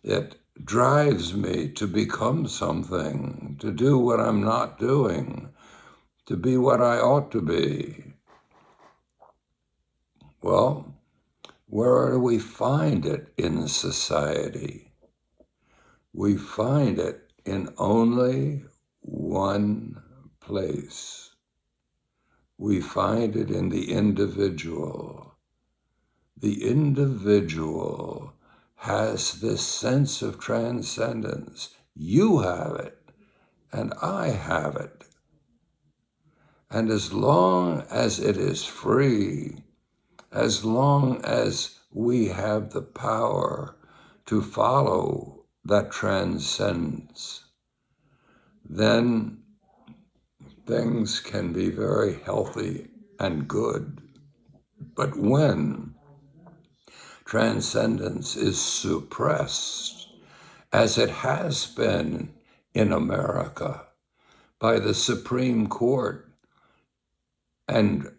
It drives me to become something, to do what I'm not doing, to be what I ought to be. Well, where do we find it in society? We find it in only one place. We find it in the individual. The individual has this sense of transcendence. You have it, and I have it. And as long as it is free, as long as we have the power to follow that transcends, then things can be very healthy and good. But when transcendence is suppressed, as it has been in America by the Supreme Court, and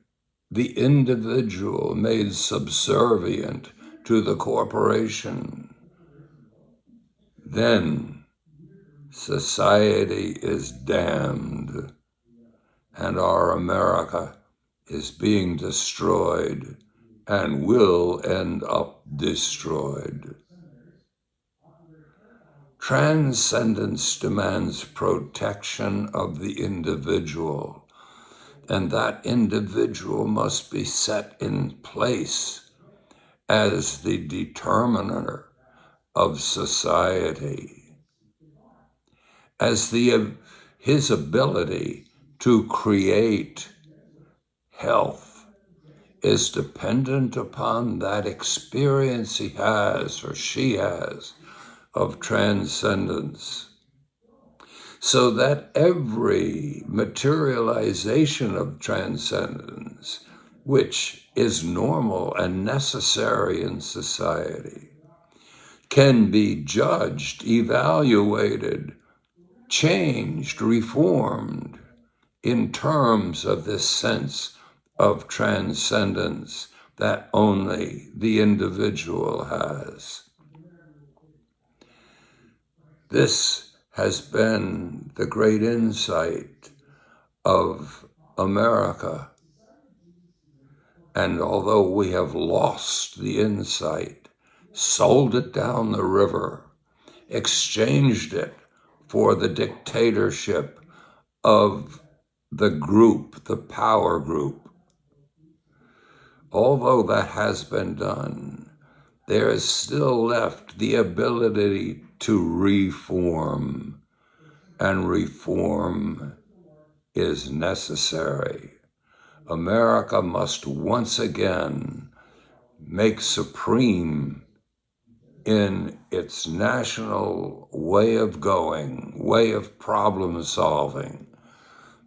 the individual made subservient to the corporation, then society is damned, and our America is being destroyed and will end up destroyed. Transcendence demands protection of the individual, and that individual must be set in place as the determiner of society, as his ability to create health is dependent upon that experience he has or she has of transcendence. So that every materialization of transcendence, which is normal and necessary in society, can be judged, evaluated, changed, reformed in terms of this sense of transcendence that only the individual has. This has been the great insight of America. And although we have lost the insight, sold it down the river, exchanged it for the dictatorship of the group, the power group, although that has been done, there is still left the ability to reform, and reform is necessary. America must once again make supreme in its national way of going, way of problem solving,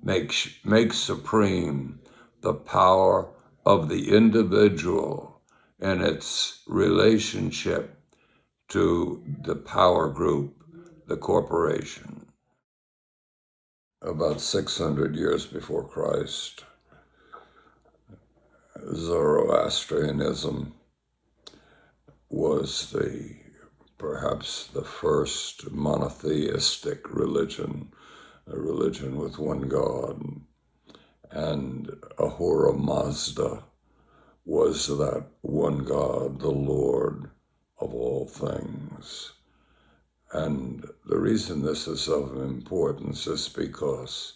make supreme the power of the individual and its relationship to the power group, the corporation. About 600 years before Christ, Zoroastrianism was perhaps the first monotheistic religion, a religion with one God, and Ahura Mazda was that one God, the Lord of all things. And the reason this is of importance is because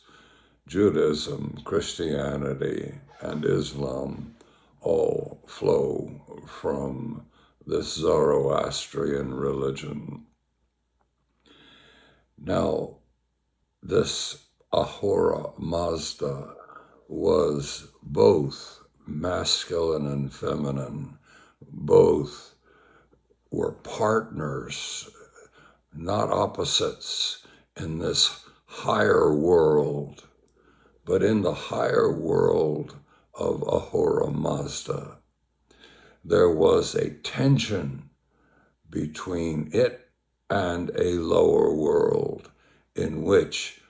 Judaism, Christianity, and Islam all flow from this Zoroastrian religion. Now, this Ahura Mazda was both masculine and feminine. Both were partners, not opposites, in this higher world. But in the higher world of Ahura Mazda, there was a tension between it and a lower world in which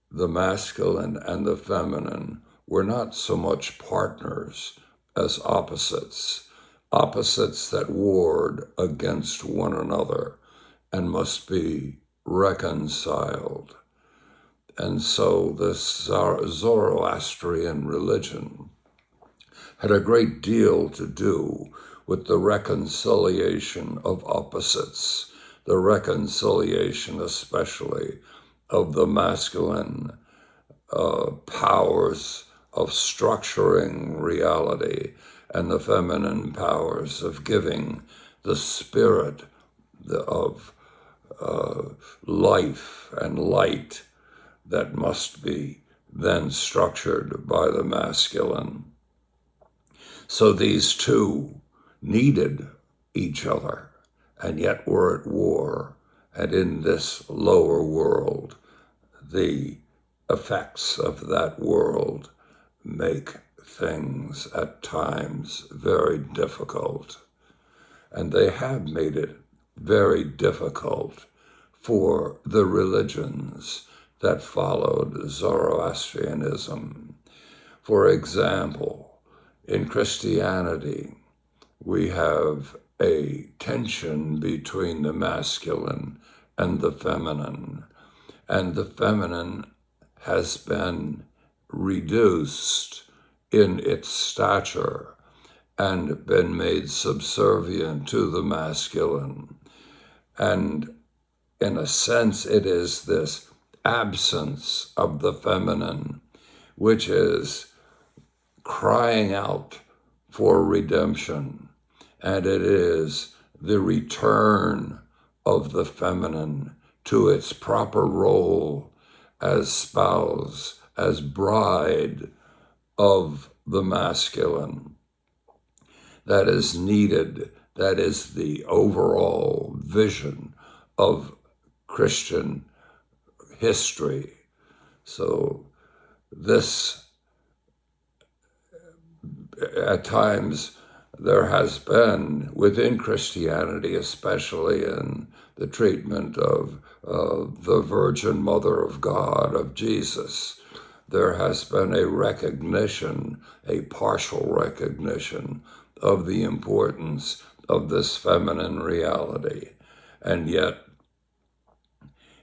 the masculine and the feminine were not so much partners as opposites, opposites that warred against one another and must be reconciled. And so this Zoroastrian religion had a great deal to do with the reconciliation of opposites, the reconciliation especially of the masculine powers of structuring reality and the feminine powers of giving the spirit of life and light that must be then structured by the masculine. So these two needed each other and yet were at war. And in this lower world, the effects of that world make things at times very difficult. And they have made it very difficult for the religions that followed Zoroastrianism. For example, in Christianity, we have a tension between the masculine and the feminine has been reduced in its stature and been made subservient to the masculine. And in a sense, it is this absence of the feminine which is crying out for redemption, and it is the return of the feminine to its proper role as spouse, as bride of the masculine that is needed. That is the overall vision of Christian history. So this, at times, there has been within Christianity, especially in the treatment of the Virgin Mother of God, of Jesus, there has been a recognition, a partial recognition of the importance of this feminine reality. And yet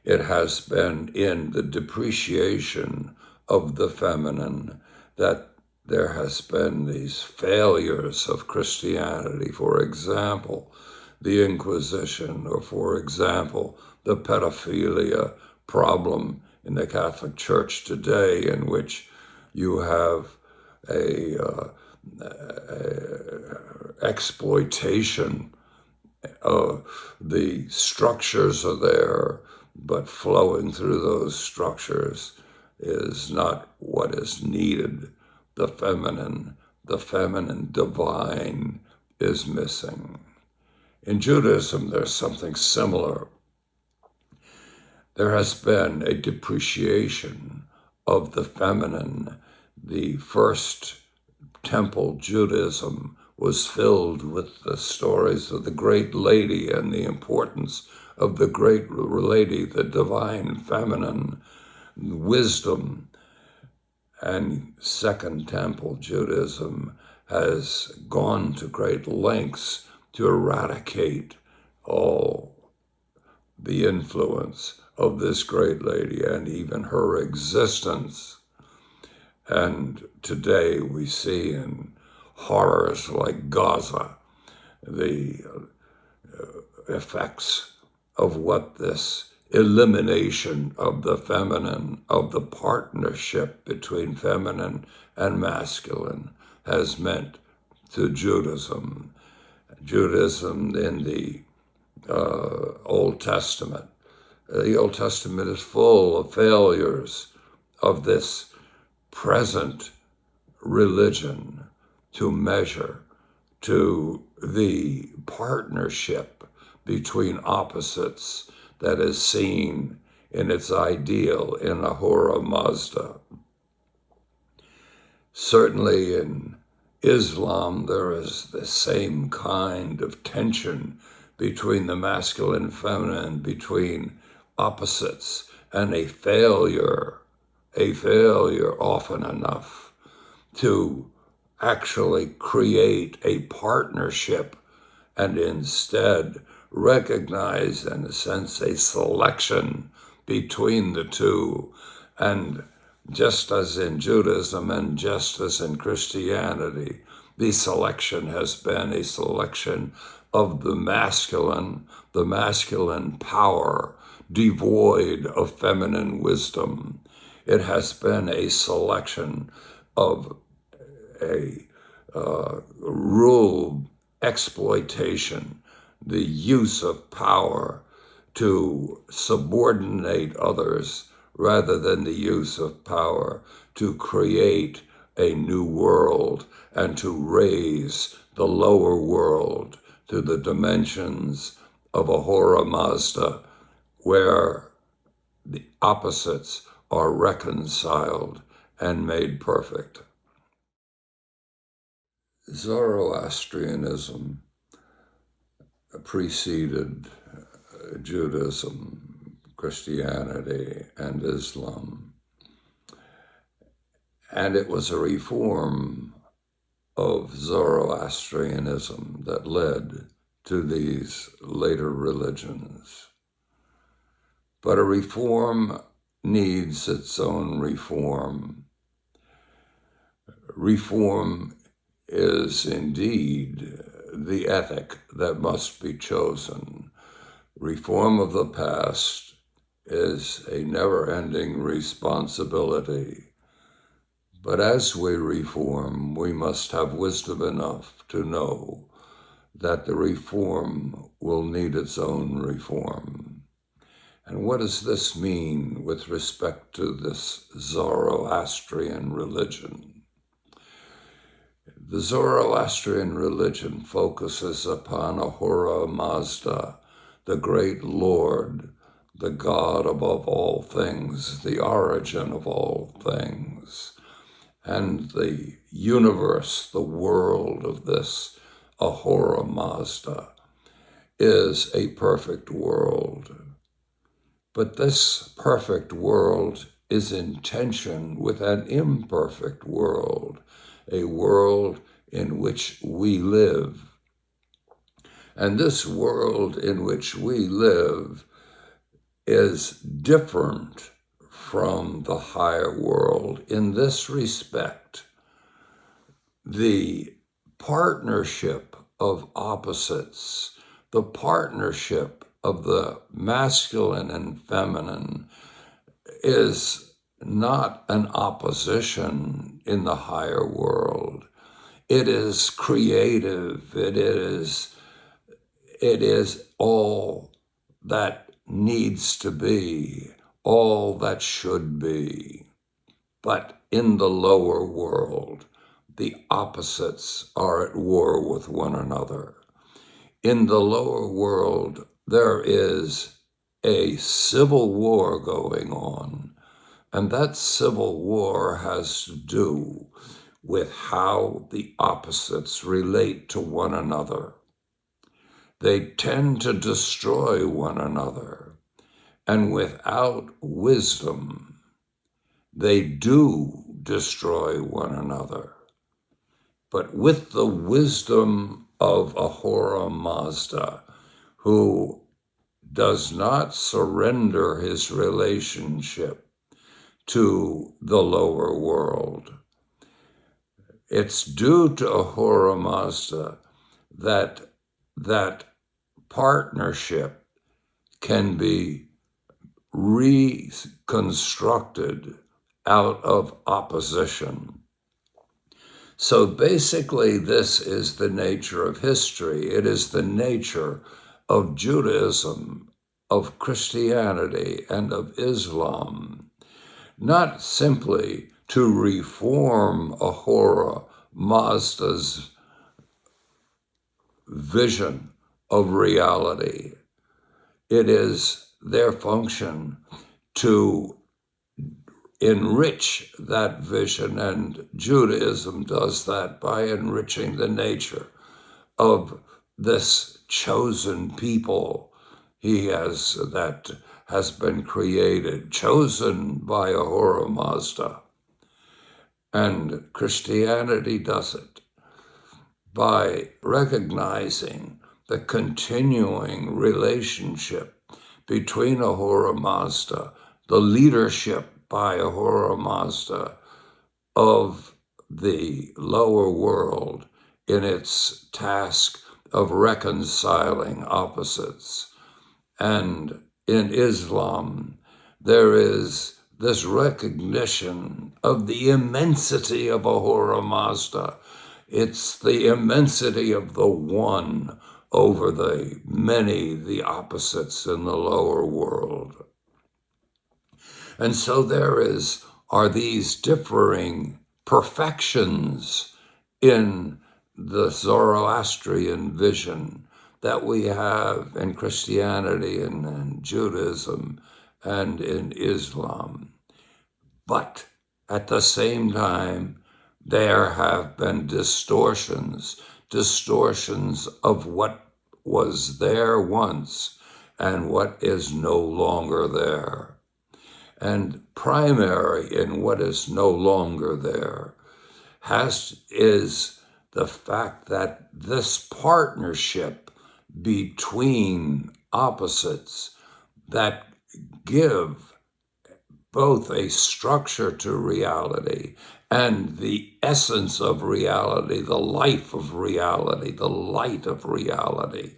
it has been in the depreciation of the feminine that there has been these failures of Christianity. For example, the Inquisition, or for example, the pedophilia problem in the Catholic Church today, in which you have a exploitation. The structures are there, but flowing through those structures is not what is needed. The feminine divine is missing. In Judaism, there's something similar. There has been a depreciation of the feminine. The first temple Judaism was filled with the stories of the great lady and the importance of the great lady, the divine feminine wisdom. And Second Temple Judaism has gone to great lengths to eradicate all the influence of this great lady and even her existence. And today we see in horrors like Gaza the effects of what this elimination of the feminine, of the partnership between feminine and masculine, has meant to Judaism. Judaism in the Old Testament. The Old Testament is full of failures of this present religion to measure to the partnership between opposites that is seen in its ideal in Ahura Mazda. Certainly in Islam, there is the same kind of tension between the masculine and feminine, between opposites, and a failure often enough to actually create a partnership and instead recognize, in a sense, a selection between the two. And just as in Judaism and just as in Christianity, the selection has been a selection of the masculine power devoid of feminine wisdom. It has been a selection of a rule exploitation, the use of power to subordinate others rather than the use of power to create a new world and to raise the lower world to the dimensions of Ahura Mazda, where the opposites are reconciled and made perfect. Zoroastrianism preceded Judaism, Christianity, and Islam. And it was a reform of Zoroastrianism that led to these later religions. But a reform needs its own reform. Reform is indeed the ethic that must be chosen. Reform of the past is a never-ending responsibility. But as we reform, we must have wisdom enough to know that the reform will need its own reform. And what does this mean with respect to this Zoroastrian religion? The Zoroastrian religion focuses upon Ahura Mazda, the great Lord, the God above all things, the origin of all things, and the universe, the world of this Ahura Mazda, is a perfect world. But this perfect world is in tension with an imperfect world, a world in which we live. And this world in which we live is different from the higher world in this respect. The partnership of opposites, the partnership of the masculine and feminine is not an opposition in the higher world. It is creative. It is all that needs to be, all that should be. But in the lower world, the opposites are at war with one another. In the lower world, there is a civil war going on, and that civil war has to do with how the opposites relate to one another. They tend to destroy one another, and without wisdom, they do destroy one another. But with the wisdom of Ahura Mazda, who does not surrender his relationship to the lower world, it's due to Ahura Mazda that partnership can be reconstructed out of opposition. So basically, this is the nature of history. It is the nature of Judaism, of Christianity, and of Islam. Not simply to reform Ahura Mazda's vision of reality. It is their function to enrich that vision, and Judaism does that by enriching the nature of this chosen people that has been created, chosen by Ahura Mazda. And Christianity does it by recognizing the continuing relationship between Ahura Mazda, the leadership by Ahura Mazda of the lower world in its task of reconciling opposites. And in Islam, there is this recognition of the immensity of Ahura Mazda. It's the immensity of the one over the many, the opposites in the lower world. And so there are these differing perfections in the Zoroastrian vision that we have in Christianity and in Judaism and in Islam. But at the same time, there have been distortions of what was there once and what is no longer there. And primary in what is no longer there is the fact that this partnership between opposites that give both a structure to reality and the essence of reality, the life of reality, the light of reality,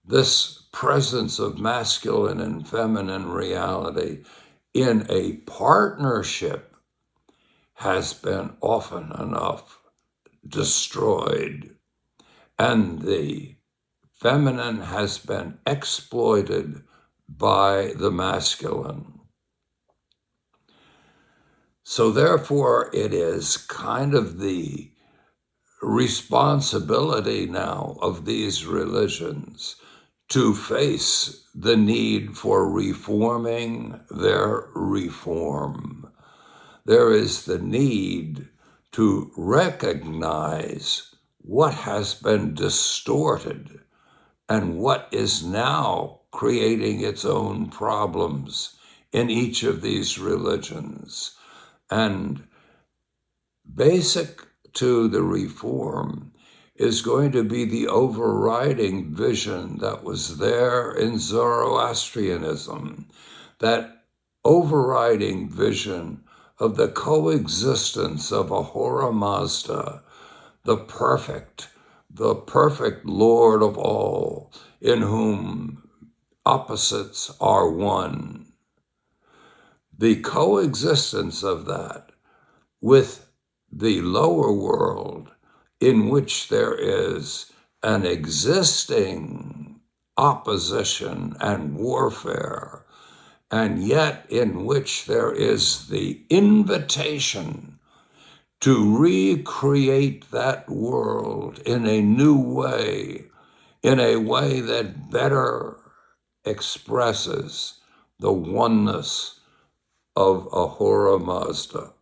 this presence of masculine and feminine reality in a partnership has been often enough destroyed, and the feminine has been exploited by the masculine. So therefore, it is kind of the responsibility now of these religions to face the need for reforming their reform. There is the need to recognize what has been distorted and what is now creating its own problems in each of these religions. And basic to the reform is going to be the overriding vision that was there in Zoroastrianism, that overriding vision of the coexistence of Ahura Mazda, the perfect Lord of all, in whom opposites are one. The coexistence of that with the lower world, in which there is an existing opposition and warfare, and yet in which there is the invitation to recreate that world in a new way, in a way that better expresses the oneness of Ahura Mazda.